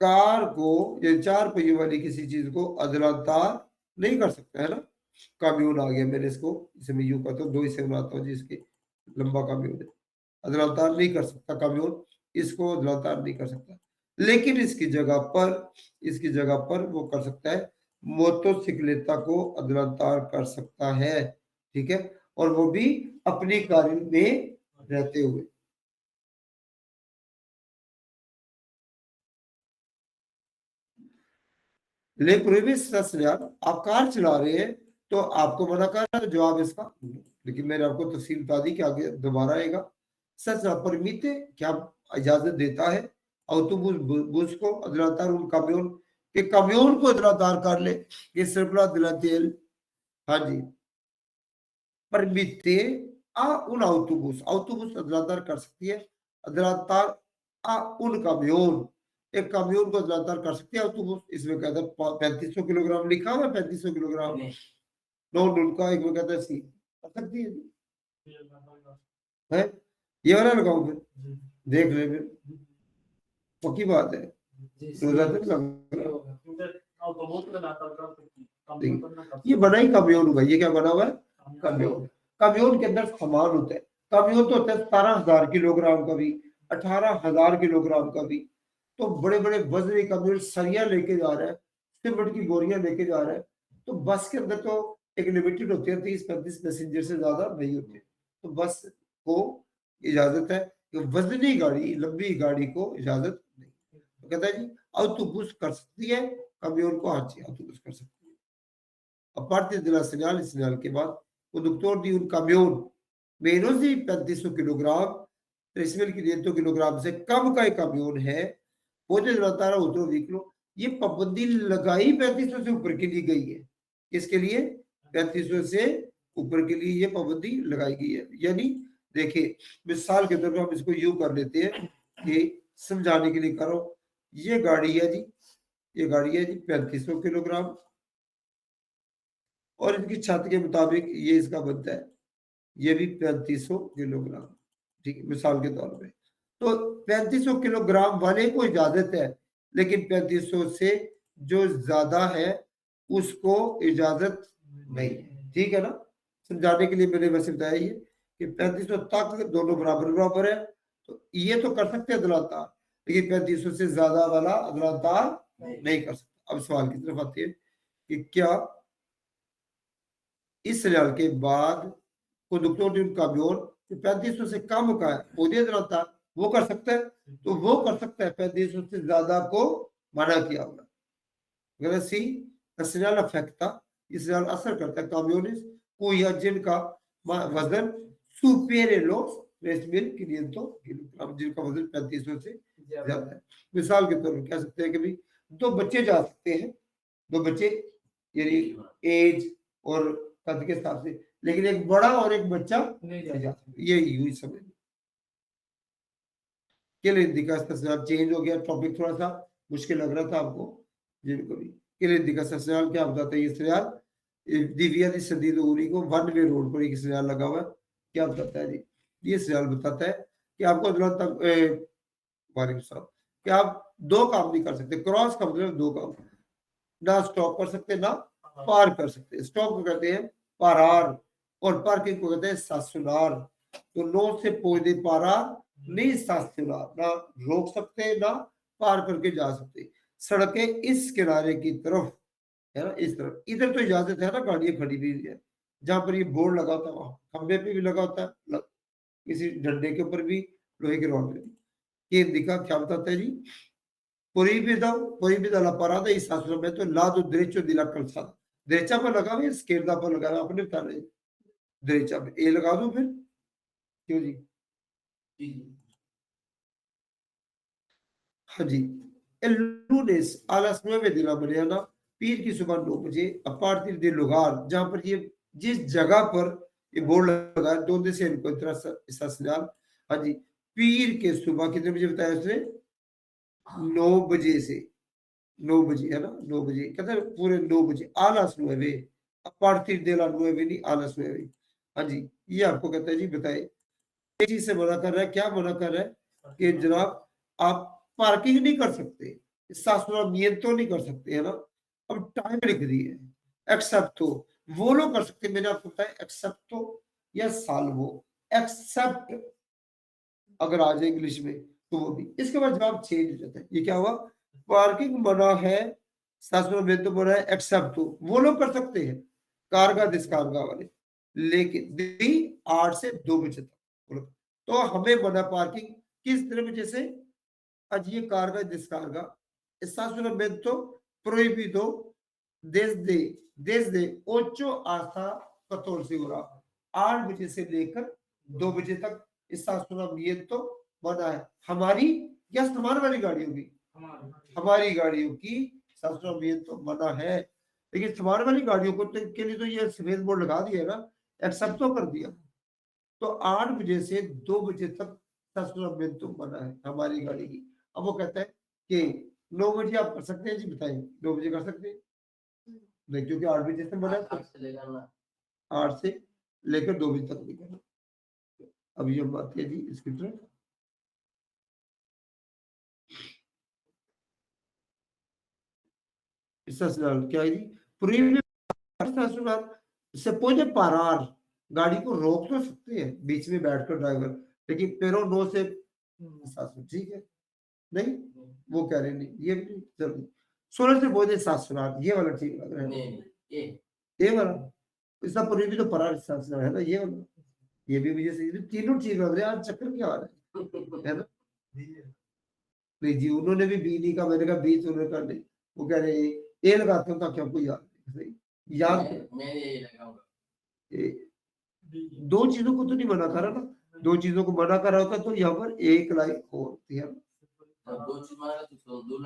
कार को, ये 4 पहियों वाली किसी चीज को अदलातार नहीं कर सकता, है ना। काम्योन आ गया, मैंने इसको इसे मैं यूं करता हूँ, 2 हिस्से बनाता हूँ जिसके लंबा काम्योन है। अदलातार नहीं कर सकता काम्योन, इसको अदलातार नहीं कर सकता, लेकिन इसकी जगह पर वो कर सकता है, मोटोसिक्लेता को अदलातार कर सकता है, ठीक है, और वो भी अपनी कार में रहते हुए। ले प्रोहिबिस आप कार चला रहे हैं तो आपको मना कर रहा है, तो जवाब इसका no। लेकिन मैंने आपको तफसील बता दी कि आगे दोबारा आएगा। सच परमिते क्या इजाजत देता है autobus bus को adelantar un camión, que camión को adelantar कर ले, que se pueda adelantar, हाँ जी, permite a un autobus adelantar कर सकती है, adelantar a un camión, एक काम्योन को अदलातार कर सकती है autobus। इसमें कहता है 3500 किलोग्राम लिखा हुआ है, 3500 किलोग्राम नो उनका, एक में कहता है सी कर सकती है ये वाला लगाओ फिर, देख ले फिर, पक्की बात है, रोजा तक ये बना ही काम्योन होगा। ये क्या बना हुआ है, काम्योन। काम्योन के अंदर सामान होता है, काम्योन तो होता है 17,000 किलोग्राम का भी, 18,000 किलोग्राम का भी। तो बड़े बड़े वजनी काम्योन सरिया लेके जा रहा है, सीमेंट की बोरियां लेके जा रहा है, तो बस के अंदर तो एक लिमिटेड होती है, 30-35 पैसेंजर से ज्यादा नहीं होते, तो बस को इजाजत है कि वजनी गाड़ी, लंबी गाड़ी को इजाजत नहीं। तो कहता है जी autobus कर सकती है, काम्योन को हाँ जी autobus कर सकती है। A parte della segnale के बाद conductor di un camion menos di 3500 kilogram 3.500 kilogram से कम का एक काम्योन है, वो जो चलाता रहा उतरो व्हीकलो, ये पाबंदी लगाई 3500 से ऊपर के लिए गई है। किसके लिए, 3500 से ऊपर के लिए ये पाबंदी लगाई गई है। यानी देखिए मिसाल के तौर पर हम इसको यूं कर लेते हैं कि समझाने के लिए करो, ये गाड़ी है जी, ये गाड़ी है जी 3500 किलोग्राम, और इनकी छत के मुताबिक ये इसका बनता है, ये भी 3500 किलोग्राम, ठीक है, मिसाल के तौर पे। तो 3500 किलोग्राम वाले को इजाजत है, लेकिन 3500 से जो ज्यादा है उसको इजाजत नहीं है, ठीक है ना। समझाने के लिए मैंने वैसे बताया ये कि 3500 तक दोनों बराबर बराबर है, तो ये तो कर सकते हैं अदलातार, लेकिन 3500 से ज्यादा वाला अदलातार नहीं कर सकता। अब सवाल की तरफ आते हैं कि क्या इस सवाल के बाद conductor de un camión que 3500 से कम का है वो दे रहा था, वो कर सकता है, तो वो कर सकता है, 3500 से ज्यादा को मना किया होगा। अगर सी señal afecta, इस señal असर करता है camiones cuya जिनका वजन supere los 3.500 किलोग्राम, जिनका वजन 3500 से ज्यादा है। मिसाल के तौर पर कह सकते हैं कि भाई 2 बच्चे जा सकते हैं, 2 बच्चे यानी एज और कद के हिसाब से, लेकिन एक बड़ा और एक बच्चा नहीं जा सकता, ये यूं समझ। केलेंदी का ससुराल चेंज हो गया, टॉपिक थोड़ा सा मुश्किल लग रहा था आपको जिनको भी। केलेंदी का ससुराल क्या बताता है, ये ससुराल दिव्या दी सदी दूरी को वन वे रोड पर एक ससुराल लगा हुआ है, क्या बताता है जी, ये ससुराल बताता है कि आपको वालेकुम सलाम, कि आप 2 काम नहीं कर सकते, क्रॉस का मतलब 2 काम, ना स्टॉप कर सकते ना पार कर सकते। स्टॉप को कहते हैं पारार और पार्किंग को कहते हैं स्टेशनर। तो नो से पौधे पारार नहीं स्टेशनर, ना रोक सकते ना पार करके जा सकते। सड़कें इस किनारे की तरफ है ना, इस तरफ, इधर तो इजाजत है ना, गाड़ियां खड़ी हुई है, जहां पर ये बोर्ड लगा होता है वहां खंबे पे भी लगा होता है, किसी डंडे के ऊपर भी, लोहे के रॉड पे भी। ये दिखा क्या बताता है जी, proibida la parada y estacionamiento al lado derecho de la calzada। derecha पर लगा हुआ है, izquierda पर लगा हुआ है, आपने बता रहे derecha पे ए लगा दो फिर, क्यों जी, हाँ जी। El lunes a las 9 de la mañana, पीर की सुबह 9 बजे, a partir del lugar जहां पर ये, जिस जगह पर ये बोर्ड लगा है, donde se encuentra esta señal, हाँ जी, पीर के सुबह कितने बजे बताया उसने, 9 बजे से, 9 बजे है ना, 9 बजे कहते हैं पूरे 9 बजे, आलस 9 a partir de las 9 नहीं आलस 9। हाँ जी, ये आपको कहता है जी बताए एक चीज से मना कर रहा है, क्या मना कर रहा है कि जनाब आप पार्किंग नहीं कर सकते, estacionamiento नहीं कर सकते, है ना। अब टाइम लिख दी है, एक्सेप्ट तो वो लोग कर सकते, मैंने आपको बताया एक्सेप्ट तो या साल्वो, एक्सेप्ट अगर आ जाए इंग्लिश में तो वो भी, इसके बाद जवाब चेंज हो जाता है। ये क्या हुआ, पार्किंग मना है, estacionamiento मना है, एक्सेप्ट तो वो लोग कर सकते हैं, कारगा डिस्कारगा वाले, लेकिन दी 8 से 2 बजे तक बोलो। तो हमें मना पार्किंग किस तरह बजे से, आज ये कारगा डिस्कारगा, estacionamiento prohibido desde 8 hasta 14 horas, 8 बजे से लेकर 2 बजे तक estacionamiento मना है हमारी या सामान वाली गाड़ियों की, हमारी गाड़ियों की estacionamiento मना है। लेकिन सामान वाली गाड़ियों को के लिए तो ये सफेद बोर्ड लगा दिया ना, एक्सेप्ट तो कर दिया। तो 8 बजे से 2 बजे तक estacionamiento मना है हमारी गाड़ी की। अब वो कहता है कि 9 बजे आप कर सकते हैं जी, बताइए 9 बजे कर सकते हैं नहीं, क्योंकि 8 बजे से मना है, 8 से लेकर 2 बजे तक नहीं करना। अभी हम आते हैं जी इसकी तरफ, estacionar क्या है जी, prohibir estacionar, se puede parar, गाड़ी को रोक तो सकते हैं बीच में बैठकर ड्राइवर, लेकिन पेरो नो से estacionar, ठीक है नहीं, वो कह रहे नहीं, ये भी नहीं जल्दी। 16 से बोझे estacionar, ये वाला ठीक लग रहा है, ये वाला इसका prohibir तो parar estacionar है ना, ये वाला, ये भी मुझे सही, तीनों ठीक लग रहे हैं, आज चक्कर क्या आ रहा है ना। नहीं जी, उन्होंने भी बी नहीं कहा, मैंने कहा बी, तो उन्होंने कहा नहीं, वो कह रहे ए लगाते हो ताकि आपको याद सही याद ए, दो चीजों को तो नहीं मना करा ना, दो चीजों को मना करा होता तो यहाँ पर एक लाइन और होती है।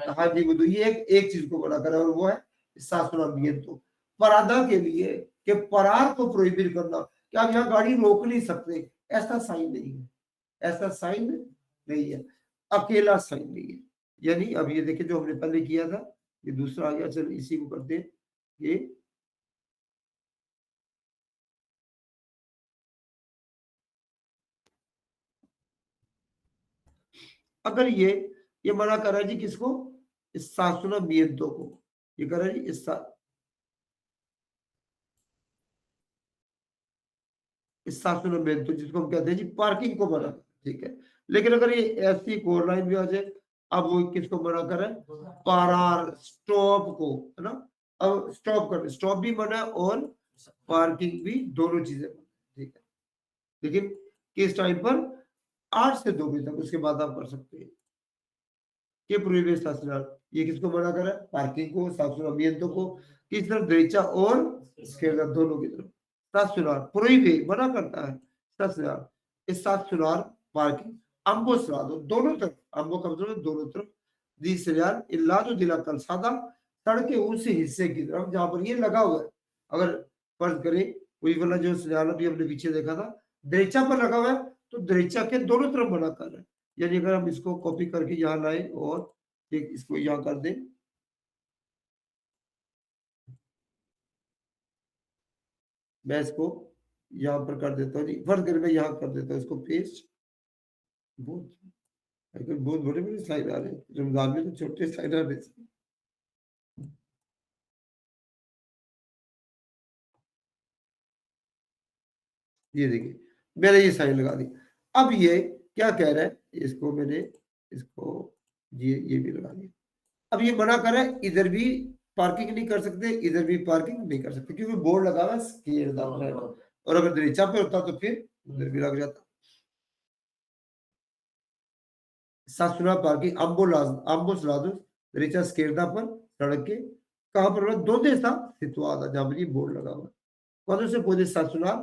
हाँ जी, वो तो ये एक चीज को मना करा और वो है estacionamiento, परादा के लिए कि परार को प्रोहिबिट करना, कि आप यहाँ गाड़ी रोक नहीं सकते, ऐसा साइन नहीं है, ऐसा साइन नहीं है, अकेला साइन नहीं है। यानी अब ये देखिए जो हमने पहले किया था, ये दूसरा आ गया, चलो इसी को करते हैं। ये अगर ये मना कर रहा है जी किसको, estacionamiento को, ये कर रहा है जी estacionamiento, जिसको हम कहते हैं जी पार्किंग को मना, ठीक है। लेकिन अगर ये ऐसी कोर लाइन भी आ जाए, अब वो किसको मना कर रहा है, पारार स्टॉप को, है ना। अब स्टॉप कर, स्टॉप भी मना है और पार्किंग भी, दोनों चीजें मना, ठीक है। लेकिन किस टाइम पर, 8 से 2 बजे तक, उसके बाद आप कर सकते हैं। के प्रोहिबिट estacionar, ये किसको मना कर रहा है, पार्किंग को, estacionamiento को, किस तरफ, derecha और izquierda दोनों की तरफ। estacionar prohíbe मना करता है, estacionar पार्किंग ambos lados, दोनों तरफ, ambos का मतलब दोनों तरफ, diseñar el lado de la calzada, सड़क के उस हिस्से की तरफ जहां पर ये लगा हुआ है। अगर फर्ज करें वही वाला जो सिग्नल अभी हमने पीछे देखा था, derecha पर लगा हुआ है, तो derecha के दोनों तरफ मना कर रहा है। यानी अगर हम इसको कॉपी करके यहाँ लाए और एक इसको यहाँ कर दें, मैं इसको यहाँ पर कर देता हूँ जी, फर्ज कर मैं यहाँ कर देता हूँ इसको पेस्ट। बहुत आजकल बहुत बड़े बड़े स्लाइड आ रहे हैं, रमजान में तो छोटे स्लाइड आ रहे हैं। ये देखिए मैंने ये साइन लगा दी। अब ये क्या कह रहा है, इसको मैंने इसको ये भी लगा दिया। अब ये मना कर रहा है इधर भी पार्किंग नहीं कर सकते, इधर भी पार्किंग नहीं कर सकते, क्योंकि बोर्ड लगा हुआ है izquierda पर, और अगर derecha पे होता तो फिर उधर भी लग जाता। estacionar parking ambos lados, derecha izquierda पर, सड़क के कहाँ पर होगा, donde está situada, जहाँ पर ये बोर्ड लगा हुआ है। cuando se puede estacionar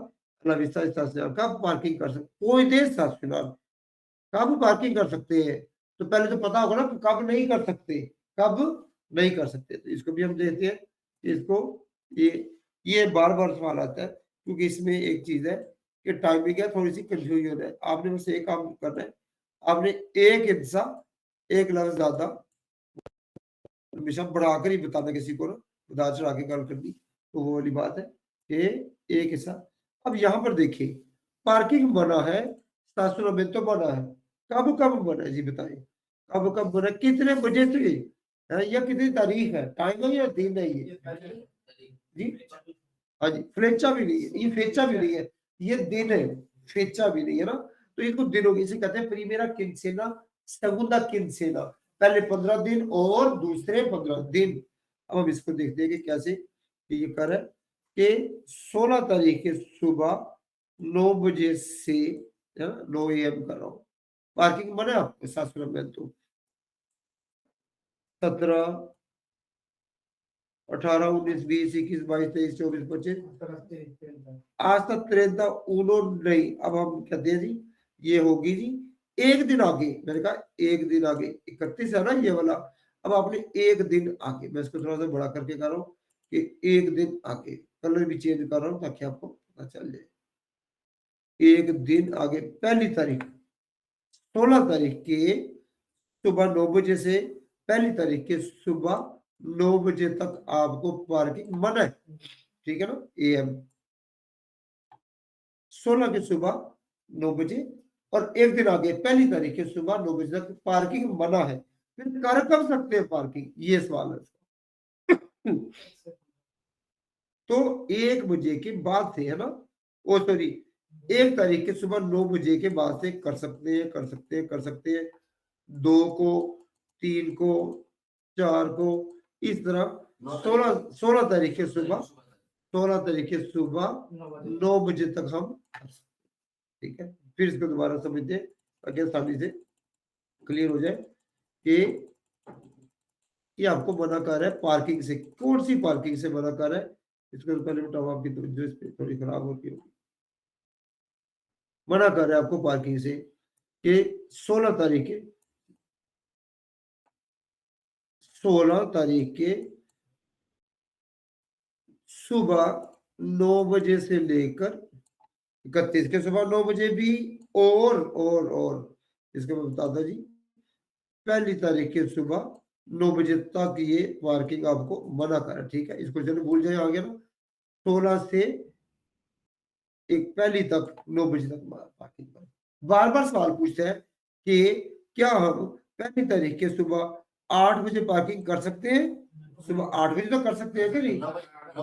a la vista estacionar, कब पार्किंग कर सकते, puede estacionar, कब पार्किंग कर सकते हैं, तो पहले तो पता होगा ना कि कब नहीं कर सकते, कब नहीं कर सकते। तो इसको भी हम देखते हैं, इसको ये बार बार सवाल आता है, क्योंकि इसमें एक चीज है कि टाइमिंग है, थोड़ी सी कंफ्यूजन है। आपने बस एक काम करना है, आपने एक हिस्सा, एक लफ्ज ज्यादा हमेशा बढ़ाकर ही बताना किसी को ना, बता चढ़ा के गल करनी, तो वो वाली बात है कि एक हिस्सा। अब यहाँ पर देखिए पार्किंग मना है, 790 बना है। कब कब बना है जी बताइए, कब कब बना, कितने बजे से है, या कितनी तारीख है, टाइम है या दिन है ये जी? हाँ जी, फ्लेचा भी नहीं है, ये फेचा भी नहीं है, ये दिन है, फेचा भी नहीं है ना। तो ये कुछ दिन हो गए, इसे कहते हैं प्रीमेरा किंसेना सेगुंदा किंसेना, पहले 15 दिन और दूसरे 15 दिन। अब हम इसको देखते हैं कि कैसे ये कर है कि 16 तारीख के सुबह 9 बजे से 9 AM कर रहा हूँ, पार्किंग मना है आपके 790 तो 17 18 19 20 21 22 23 24 25 आज तक 30 उनो नहीं। अब हम कहते हैं जी ये होगी जी एक दिन आगे, मैंने कहा एक दिन आगे 31 है ना ये वाला, अब आपने एक दिन आगे, मैं इसको थोड़ा सा बड़ा करके कर रहा हूँ कि एक दिन आगे, कलर भी चेंज कर रहा हूँ ताकि आपको पता चल जाए। एक दिन आगे पहली तारीख 16 तारीख के सुबह 9 बजे से पहली तारीख के सुबह 9 बजे तक आपको पार्किंग मना है, ठीक है ना। AM 16 की सुबह 9 बजे और एक दिन आगे पहली तारीख की सुबह 9 बजे तक पार्किंग मना है। फिर कर कब सकते हैं पार्किंग, ये सवाल है। तो 1 बजे के बाद से है ना, ओ सॉरी 1 तारीख के सुबह 9 बजे के बाद से कर सकते हैं, कर सकते हैं, कर सकते हैं, 2 को, 3 को, 4 को, इस तरह 16 तारीख के सुबह 16 तारीख के सुबह 9 बजे तक हम कर सकते हैं, ठीक है। फिर इसको दोबारा समझते हैं ताकि आसानी से क्लियर हो जाए कि ये आपको मना कर रहा है पार्किंग से, कौन सी पार्किंग से मना कर रहा है। इसको पहले बताओ, आपकी जो इस पे थोड़ी खराब होती होगी। मना कर रहा है आपको पार्किंग से कि 16 तारीख के 16 तारीख के सुबह 9 बजे से लेकर 31 के सुबह 9 बजे भी, और इसको मैं बताता जी, पहली तारीख के सुबह 9 बजे तक ये पार्किंग आपको मना करा, ठीक है। इसको चलो भूल जाए, आ गया ना। 16 से एक पहली तक 9 बजे तक पार्किंग पर बार बार सवाल पूछते हैं कि क्या हम पहली तारीख के सुबह 8 बजे पार्किंग कर सकते हैं, सुबह 8 बजे तो कर सकते हैं कि नहीं? 9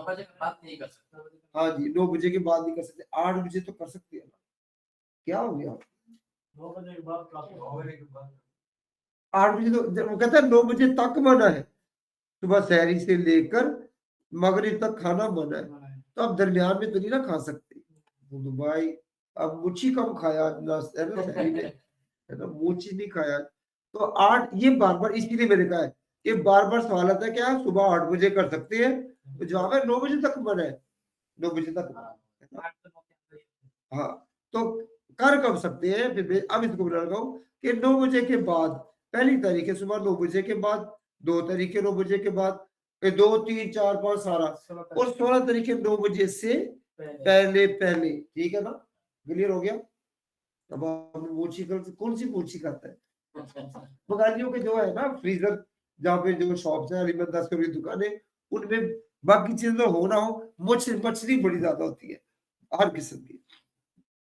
बजे के बाद नहीं कर सकते। हाँ जी, 9 बजे के बाद नहीं कर सकते, 8 बजे तो कर सकते हैं ना। क्या हो गया? 9 बजे के बाद 9 बजे के बाद 8 बजे तो वो कहता है 9 बजे तक मना है, सुबह सहरी से लेकर मगरिब तक खाना मना है। तो अब दरमियान में तो नहीं ना खा सकते। तो भाई अब मुच्छी कम खाया ना, है ना, सहरी में, है ना, मुच्छी नहीं खाया। तो 8 ये बार बार इसीलिए मैंने कहा है कि बार बार सवाल आता है क्या सुबह 8 बजे कर सकते हैं, तो जवाब है 9 बजे तक मना है, 9 बजे तक, है ना। 8 से 9 के अंदर। हाँ, तो कर कब सकते हैं, फिर अब इसको बता रहा हूँ कि 9 बजे के बाद, पहली तारीख है सुबह 9 बजे के बाद, 2 तारीख है 9 बजे के बाद, फिर 2 3 4 5 सारा, और 16 तारीख है 9 बजे से पहले पहले, ठीक है ना। क्लियर हो गया। अब हम मोची कर, कौन सी मोची करता है बंगालियों के जो है ना फ्रीजर, जहाँ पे जो शॉप्स है, 10 रुपए की दुकानें, उनमें बाकी चीजें तो हो ना हो, मछली बड़ी ज्यादा होती है हर किस्म की,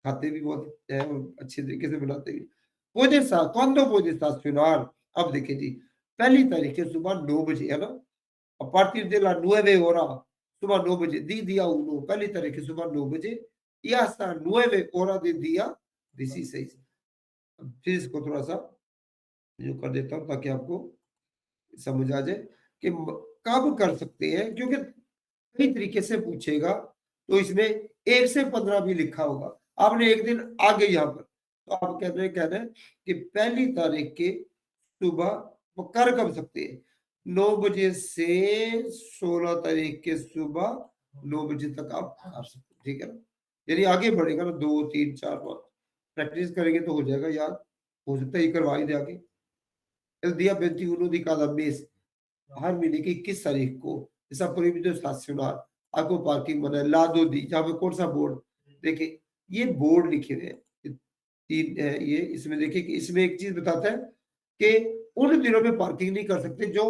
खाते भी बहुत है और अच्छे तरीके से बनाते भी। Podestà, quando potestà suonar? अब देखिए जी, पहली तारीख है सुबह 9 बजे, है ना। A partir della 9 ora, सुबह 9 बजे, दी दिया उनो, पहली तारीख है सुबह 9 बजे, y hasta 9 ora del día 16। अब फिर इसको थोड़ा सा जो कर देता हूँ ताकि आपको समझ आ जाए कि कब कर सकते हैं, क्योंकि कई तरीके से पूछेगा, तो इसमें 1 से 15 भी लिखा होगा, आपने एक दिन आगे यहाँ पर, तो आप कहना है कि पहली तारीख के सुबह वो कर कब सकते हैं, 9 बजे से 16 तारीख के सुबह 9 बजे तक आप कर सकते हैं, ठीक है ना। यानी आगे बढ़ेगा ना, 2 3 4 5 प्रैक्टिस करेंगे तो हो जाएगा याद, हो सकता है ये करवा ही दे आगे। El día 21 de cada mes, हर महीने की 21 तारीख को, जैसा proibito estacionar, आपको पार्किंग मना है, लादो दी, जहाँ पे कौन सा बोर्ड, देखिए ये बोर्ड लिखे हुए हैं, तीन है ये, इसमें देखिए कि इसमें एक चीज बताता है कि उन दिनों में पार्किंग नहीं कर सकते जो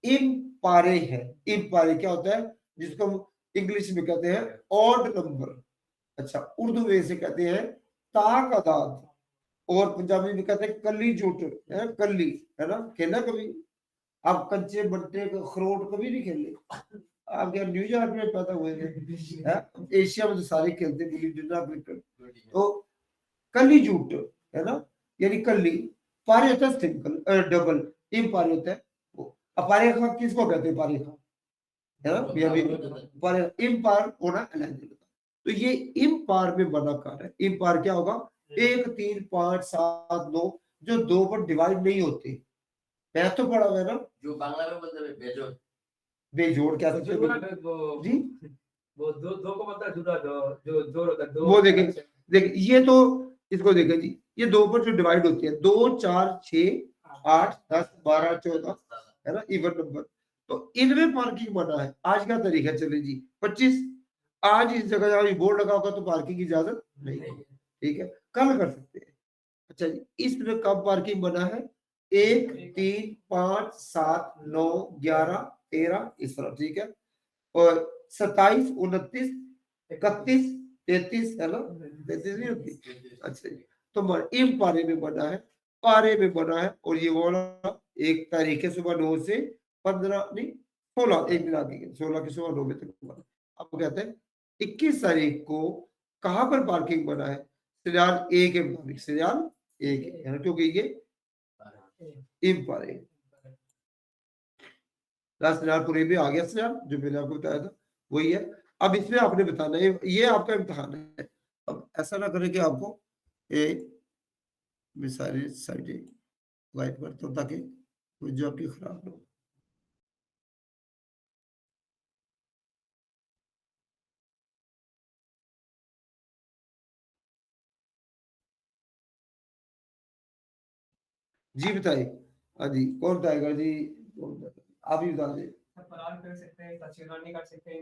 इम्पारे है। इम्पारे क्या होता है, जिसको हम इंग्लिश में कहते हैं ऑड नंबर, अच्छा उर्दू में इसे कहते हैं ताकदाद, और पंजाबी में कहते हैं कली झूठ है, कली है ना, खेला कभी आप कच्चे बट्टे अखरोट कभी नहीं खेले? आप क्या न्यूयॉर्क में पैदा हुए थे? एशिया में तो सारे खेलते गुल्ली डंडा क्रिकेट। तो कली झूठ है ना, यानी कली। पारे होता है सिंपल डबल, इम पारे होता है वो। अपारे खा किसको कहते हैं? पारे खा है ना, या भी पारे इम पार होना अलग है। तो ये इम पार में बना कार है। इम पार क्या होगा? 1 3 5 7 9 जो 2 पर डिवाइड नहीं होते। मैं तो पढ़ा हुआ है ना, जो बांग्ला में बोलते हैं बेजोड़। बेजोड़ क्या तो सकते जुड़ा हैं? है वो जी वो दो को मतलब जुड़ा दो जो जोड़ होता है दो। वो देखें, देख ये तो इसको देखें जी, ये 2 पर जो डिवाइड होती है 2 4 6 8 10 12 14 है ना, इवन नंबर। तो इनमें पार्किंग मना है। आज का तारीख है, चले जी 25। आज इस जगह जहाँ बोर्ड लगा होगा तो पार्किंग की इजाजत नहीं है, ठीक है, कल कर सकते हैं। अच्छा जी, इसमें कब पार्किंग बना है? 1 3 5 7 9 11 13 इस तरह, ठीक है। और 27 29 31 33 है ना, 33 नहीं होती? अच्छा जी, तो इन पारे में बना है, पारे में बना है। और ये वाला 1 तारीख है सुबह 9 से 15 नहीं 16, एक दिन आगे 16 की सुबह 9 बजे तक बना। अब कहते हैं 21 तारीख को कहाँ पर पार्किंग बना है? सिरियाल ए के मुताबिक, सिरियाल ए के, है ना, क्योंकि ये इन पारे सिरियालपुर भी आ गया सिरियाल, जो मैंने आपको बताया था वही है। अब इसमें आपने बताना है, ये आपका इम्तिहान है। अब ऐसा ना करें कि आपको ए मैं सारी साइडें वाइट करता हूँ ताकि कोई जो आपकी खराब ना हो। जी बताइए। हाँ जी, कौन बताएगा जी? कौन बताएगा? आप ही बता दें। फरार कर सकते हैं, ताशीरानी कर सकते हैं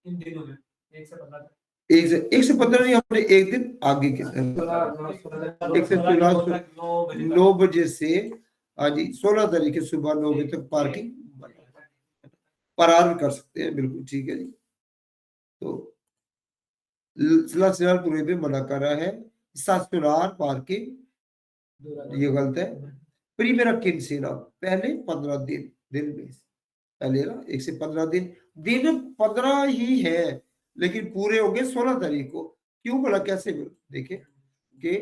इन दिनों में 1 से 15 तक। 1 से 15 नहीं, हमने एक दिन आगे के 1 से 16 9 बजे से, हाँ जी 16 तारीख की सुबह 9 बजे तक पार्किंग फरार भी कर सकते हैं, बिल्कुल ठीक है जी। तो सिलासिलापुर में मना कर रहा है सासुरार पार्किंग, ये गलत है। प्रीमेरा किनसेना पहले 15 दिन, दिन में पहले ना 1 से 15 दिन, दिन 15 ही है लेकिन पूरे हो गए 16 तारीख को। क्यों बोला, कैसे बोला? देखिए कि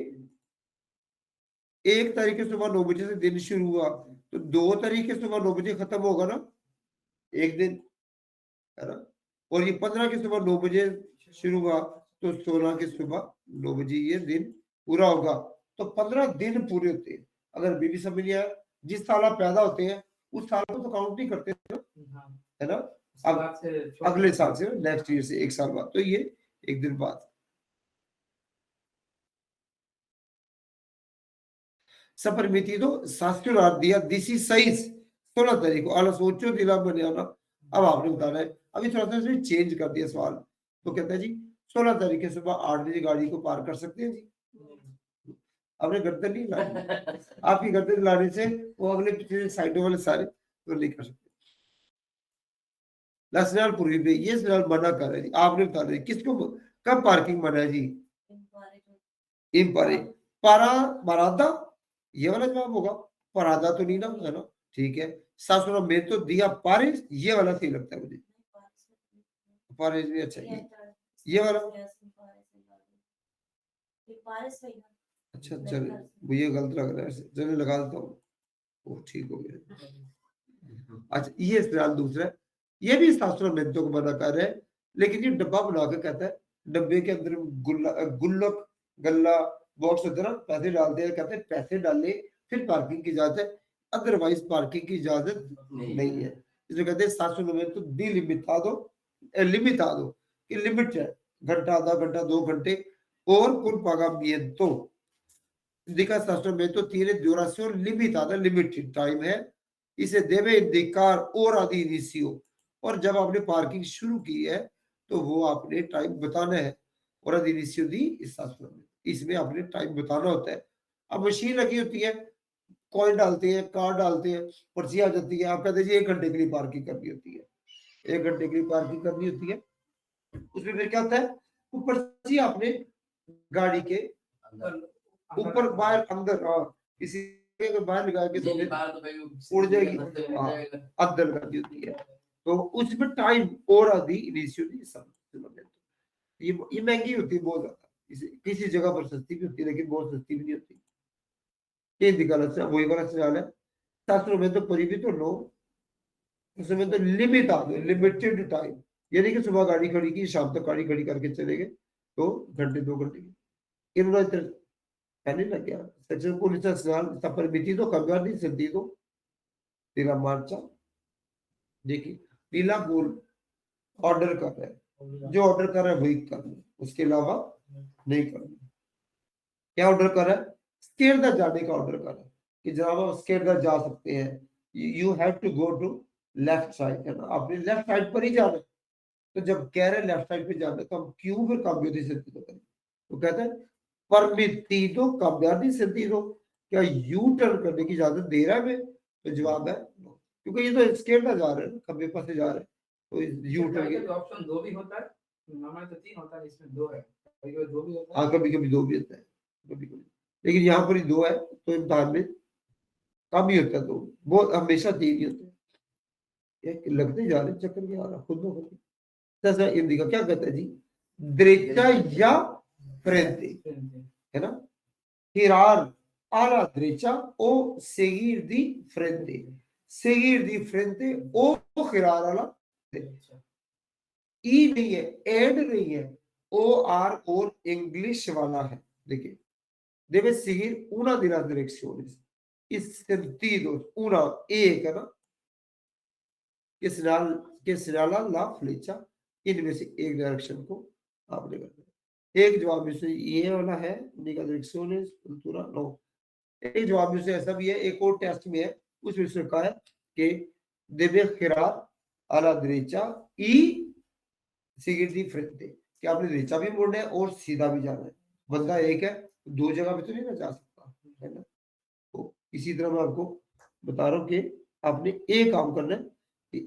1 तारीख की सुबह 9 बजे से दिन शुरू हुआ, तो 2 तारीख की सुबह 9 बजे खत्म होगा ना, एक दिन, है ना। और ये 15 की सुबह 9 बजे शुरू हुआ, तो 16 की सुबह 9 बजे ये दिन पूरा होगा। तो 15 दिन पूरे होते हैं। अगर बीबी समझ लिया, जिस साल आप पैदा होते हैं उस साल को तो काउंट नहीं करते ना, है ना। अब अगले साल से, नेक्स्ट ईयर से 1 साल बाद, तो ये 1 दिन बाद। सफर मिति तो शास्त्र दिया दिसी सही 16 तारीख को, आला सोचो दिला बने ना। अब आपने बताना है, अभी थोड़ा सा इसमें चेंज कर दिया सवाल। तो कहता है जी 16 तारीख के सुबह 8 बजे गाड़ी को पार कर सकते हैं जी। आपने गर्दन नहीं लानी, आपकी गर्दन लाने से वो अगले पिछले साइडों वाले सारे तो नहीं कर सकते। लसनाल पूर्वी पे ये सवाल मना कर रहे जी, आपने बता रहे किसको कब पार्किंग मना है जी? इन पारे पारा मरादा, ये वाला जवाब होगा। परादा तो नहीं ना, है ना, ठीक है। सासुरा में तो दिया पारिस, ये वाला सही लगता है मुझे। पारिस भी अच्छा है, ये वाला अच्छा चल, मुझे गलत लग रहा है, चलो लगा देता हूँ, वो ठीक हो गया। अच्छा ये सवाल दूसरा है, ये भी शास्त्रों में तो मना कर रहे हैं, लेकिन ये डब्बा बना के कहता है डब्बे के अंदर गुल्लक गल्ला बॉक्स होता है ना, पैसे डालते हैं, कहते हैं पैसे डाले फिर पार्किंग की इजाजत है, अदरवाइज पार्किंग की इजाजत नहीं है। इसमें कहते हैं शास्त्रों में तो दी लिमिट आ दो कि लिमिट है, घंटा आधा घंटा 2 घंटे और कुल pagamiento indica stacionamento tiene duración limitada, limited time है, इसे debe indicar hora de inicio, और जब आपने पार्किंग शुरू की है तो वो आपने टाइम बताना है, hora de inicio di estacionamento, इसमें आपने टाइम बताना होता है। अब मशीन लगी होती है, कॉइन डालते हैं, कार्ड डालते हैं, पर्ची आ जाती है, आप कहते हैं जी 1 घंटे के लिए पार्किंग करनी होती है, 1 घंटे के लिए पार्किंग करनी होती है। उसमें फिर क्या होता है, वो पर्ची आपने गाड़ी के ऊपर बाहर अंदर, हाँ किसी के अगर बाहर लगा के नहीं, तुमने बाहर तो भाई उड़ जाएगी, अंदर हाँ। मिल जाएगा। अंदर लगा दी होती है, तो उसमें टाइम और आदि इनिशियली ये महंगी होती है बहुत ज्यादा, किसी जगह पर सस्ती भी होती है लेकिन बहुत सस्ती भी नहीं होती। ये निकाला से वही वाला सवाल है, शास्त्रों में तो परिमित तो लो, उसमें तो लिमिट आ गई, लिमिटेड टाइम, यानी कि सुबह गाड़ी खड़ी की, शाम तक गाड़ी खड़ी करके चले गए, तो घंटे 2 घंटे की इन्होंने पहले लग गया Sachin police sta permettito cambiare di sentito della marcia। देखिए पीला गोल ऑर्डर कर रहा है, जो ऑर्डर कर रहा है वही करना, उसके अलावा नहीं करना। क्या ऑर्डर कर रहा है? स्केरदा जाने का ऑर्डर कर रहा है कि जनाब आप स्केरदा जा सकते हैं, you have to go to left side, है ना, आपने लेफ्ट साइड पर ही जाना है। तो जब कह रहे हैं लेफ्ट साइड पे जाना है, तो हम क्यों फिर कामयाबी sentito करें? तो कहते हैं परमिटिdo cambiare di sentito, क्या यू टर्न करने की इजाजत दे रहा है हमें? तो जवाब है no, क्योंकि ये तो स्केरदा जा रहे हैं, खब्बे पासे जा रहे हैं, तो यू टर्न के ऑप्शन 2 भी होता है, हमारे तो 3 होता है, इसमें 2 है, कभी 2 भी होता है। हाँ कभी कभी 2 भी होता है, कभी कभी, लेकिन यहाँ पर ही 2 है, तो इम्तिहान में कम ही होता है 2, वो हमेशा 3 ही होते हैं। ये लगते जा रहे हैं चक्कर के आ रहा खुद ब खुद। जैसा हिंदी का क्या कहता है जी, द्रेचा या फ्रेंते, है ना, tirar alla derecha o seguir di frente, seguir di frente o girar a la derecha। ई नहीं है, एड नहीं है, ओ आर और इंग्लिश वाला है। देखिए debe seguir una de las direcciones, इस sentido una एक है ना, que señala la flecha, इनमें से एक डायरेक्शन को आपने करना है। एक जवाब में से ये वाला है, única direcciones cultura no, एक जवाब में से ऐसा भी है, एक और टेस्ट में है, उसमें से कहा है कि debe girar a la derecha y seguir di frente, कि आपने derecha भी मोड़ना है और सीधा भी जाना है। बंदा एक है, 2 जगह पे तो नहीं ना जा सकता, है ना। तो इसी तरह मैं आपको बता रहा हूँ कि आपने एक काम करना है कि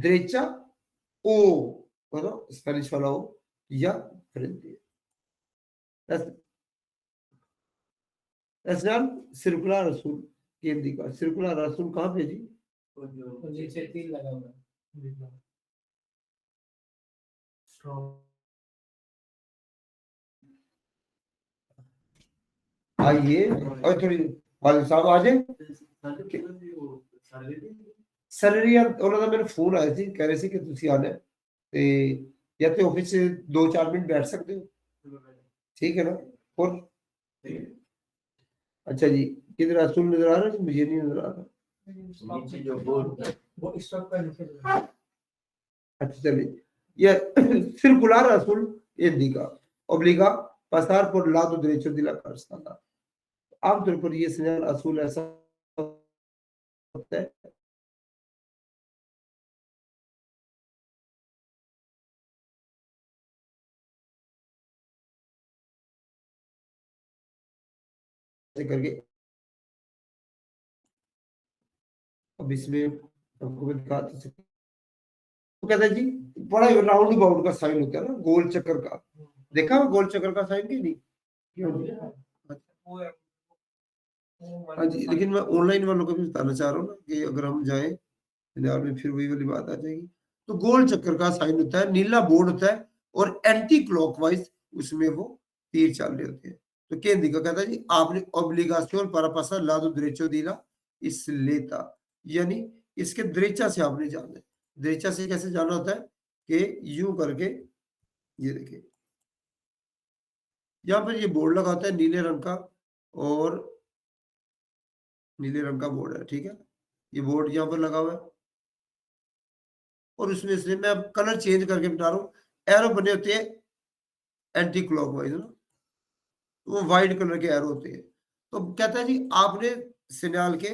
derecha o, है ना, स्पेनिश वाला हो या frente। सर्कुलर रसूल केंद्री का सर्कुलर रसूल कहाँ पे जी? तो नीचे 3 लगा हुआ है। आइए और थोड़ी वाले साहब आ जाए। सैलरी ਉਹਨਾਂ ਦਾ ਮੈਨੂੰ ਫੋਨ ਆਇਆ ਸੀ, ਕਹਿ ਰਹੇ ਸੀ ਕਿ ਤੁਸੀਂ ਆਣਾ ਹੈ ਤੇ या तो ऑफिस से 2-4 मिनट बैठ सकते हो, ठीक है ना। और अच्छा जी, किधर रसूल नजर आ रहा है? मुझे नहीं नजर आ रहा। नीचे जो बोर्ड वो स्टॉप का नीचे अच्छा चलिए, ये circular azul indica obliga pasar por el lado derecho de la calzada। आमतौर पर ये सिग्नल असूल ऐसा होता है ऐसे करके। अब इसमें आपको मैं दिखा तो सकता हूं। तो कहता है जी बड़ा राउंड अबाउट का साइन होता है ना, गोल चक्कर का, देखा वो गोल चक्कर का साइन की नहीं? क्यों जी? वो है, हाँ जी, लेकिन मैं ऑनलाइन वालों को भी बताना चाह रहा हूँ ना कि अगर हम जाएं फिलहाल में फिर वही वाली बात आ जाएगी। तो गोल चक्कर का साइन होता है, नीला बोर्ड होता है और एंटी क्लॉकवाइज उसमें वो तीर चाल रहे होते हैं। तो केंद्री का कहता है जी आपने obligación para pasar al lado derecho de la isleta, यानी इसके दृचा से आपने जाना है। दृचा से कैसे जाना होता है कि यूं करके, ये देखिए यहाँ पर ये बोर्ड लगा होता है नीले रंग का, और नीले रंग का बोर्ड है, ठीक है, ये बोर्ड यहाँ पर लगा हुआ है और उसमें इसलिए मैं अब कलर चेंज करके बता रहा हूँ, एरो बने होते हैं एंटी क्लॉकवाइज ना, वो व्हाइट कलर के एरो होते हैं। तो कहता है जी आपने सिग्नल के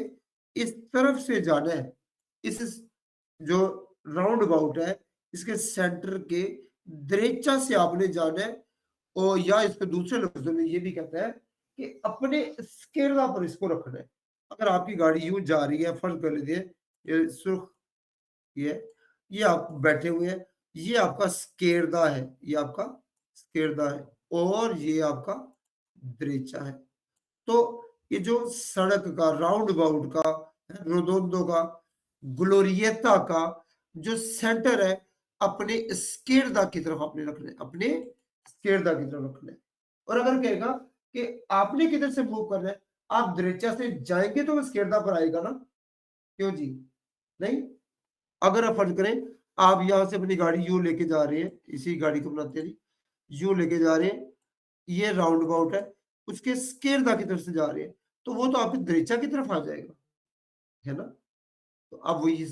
इस तरफ से जाना है, इस जो राउंड अबाउट है इसके सेंटर के दरेचा से आपने जाना है, और या इसके दूसरे लफ्जों में ये भी कहता है कि अपने स्केरदा पर इसको रखना है। अगर आपकी गाड़ी यूं जा रही है, फर्ज कर लीजिए ये सुर्ख ये आप बैठे हुए हैं, ये आपका स्केरदा है, ये आपका स्केरदा है और ये आपका दरेचा है। तो ये जो सड़क का, राउंड अबाउट का, रोडोंडो का, ग्लोरिएता का जो सेंटर है अपने स्केर्दा की तरफ आपने रखना है, अपने स्केर्दा की तरफ रखना है। और अगर कहेगा कि आपने किधर से मूव करना है, आप द्रेचा से जाएंगे तो वो स्केर्दा पर आएगा ना, क्यों जी? नहीं, अगर आप फर्ज करें आप यहां से अपनी गाड़ी यूं लेके जा रहे हैं, इसी गाड़ी को बनाते हैं, यूं लेके जा रहे हैं, ये राउंड अबाउट है, उसके स्केर्दा की तरफ से जा रहे हैं, तो वो तो आपके द्रेचा की तरफ आ जाएगा, है ना? तो अब वही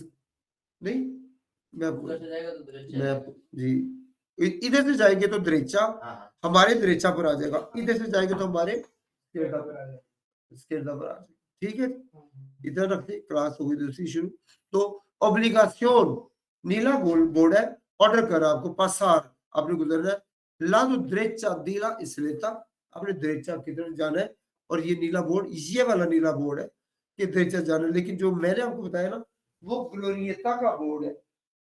नहीं, मैं आपको उधर से जाएगा तो उधर मैं आपको जी, इधर से जाएंगे तो द्रेचा हाँ हमारे द्रेचा पर आ जाएगा, इधर से जाएंगे तो हमारे स्केर्दा पर आ जाए। स्केर्दा पर आ जाएगा। ठीक है, इधर रखते, क्लास हो गई दूसरी शुरू। तो ऑब्लिगासियोन नीला बोर्ड है, ऑर्डर करा आपको, पासार आपने गुजरना है, लादो द्रेचा दीला इसलेता, आपने द्रेचा की तरफ जाना है, और ये नीला बोर्ड, ये वाला नीला बोर्ड है कि द्रेचा जाना है। लेकिन जो मैंने आपको बताया ना वो ग्लोरिएता का बोर्ड है,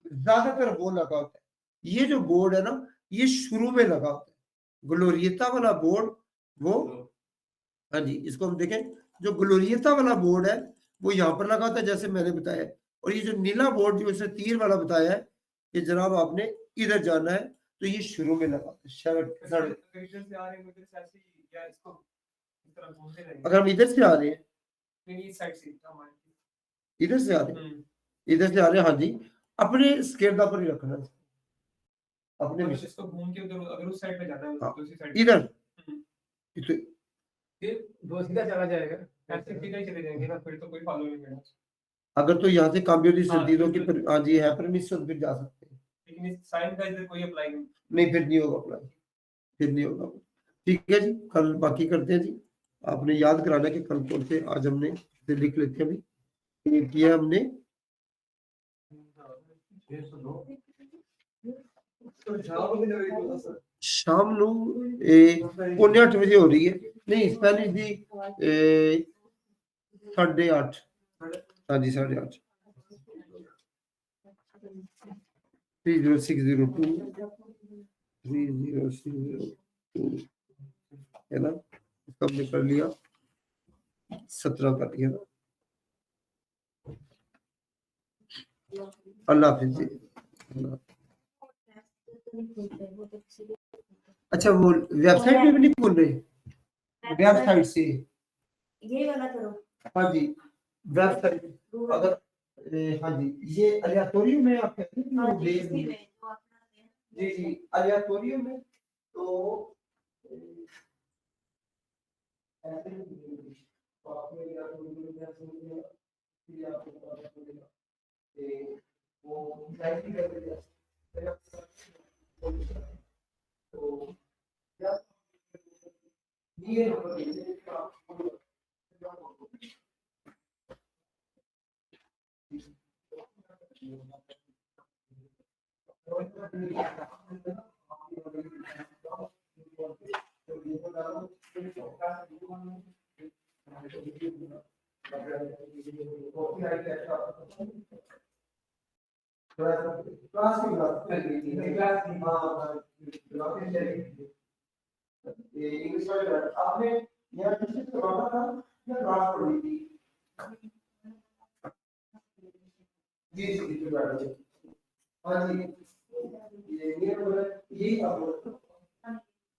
ज्यादातर वो लगा होता है, ये जो बोर्ड है ना ये शुरू में लगा होता है, ग्लोरिएता वाला बोर्ड वो, हाँ जी, इसको हम देखें, जो ग्लोरिएता वाला बोर्ड है वो यहाँ पर लगा होता है जैसे मैंने बताया, और ये जो नीला बोर्ड जो इसने तीर वाला बताया है कि जनाब आपने इधर जाना है, तो ये शुरू में लगा होता है, सड़क। अगर इधर से आ रहे हैं, इधर से ऐसे ही या इसको इस तरह घूमते रहेंगे। अगर हम इधर से आ रहे हैं, नहीं, इस साइड से हमारे। इधर से आ रहे हैं, इधर से आ रहे हैं, हाँ जी, अपने स्केर्दा पर ही रखना है, अपने मतलब मिशन इसको घूम के उधर, अगर उस साइड पे जाना है हाँ, तो उसी साइड इधर हम्म। इधर- फिर वो सीधा चला जाएगा। ऐसे सीधा ही चले जाएंगे ना, फिर तो कोई फॉलो नहीं करेगा। अगर तो यहाँ से काम्बियो दी हाँ, सर्दी की बिल्कुल। हाँ जी है परमिशन, फिर जा सकते हैं, लेकिन इस साइन का इधर कोई अप्लाई नहीं। नहीं फिर नहीं होगा अप्लाई, फिर नहीं होगा। ठीक है जी, कल बाकी करते हैं जी, आपने याद कराना कि कल कौन से, आज हमने इसे लिख लेते हैं अभी, एक किया हमने शाम ਨੂੰ 8:30 ਵਜੇ ਹੋ ਰਹੀ ਹੈ, ਨਹੀਂ ਸਪੈਨਿਸ਼ ਦੀ 8:30, हाँ जी 8:30, 30602 3002 है ना, इसको हमने कर लिया, 17 कर दिया। अल्लाह हाफिज जी। अच्छा वो वेबसाइट पे भी नहीं खोल रहे, वेबसाइट से, ये वाला करो। हाँ जी वेबसाइट, अगर हाँ जी ये अलियातोरियम में आप कहते हैं हाँ कि जी, वो इसी में तो अपना जी जी अलियातोरियम में, तो ऐसे ही तो आपने अलियातोरियम में क्या समझ लिया, फिर आपको पता चलेगा कि वो लाइक कर दिया, तो क्या ये नंबर दीजिए आपको, इंग्लिश वाले आपने यह किसी से बात था या क्लास पढ़ी थी? जी जी हाँ जी, ये यही आप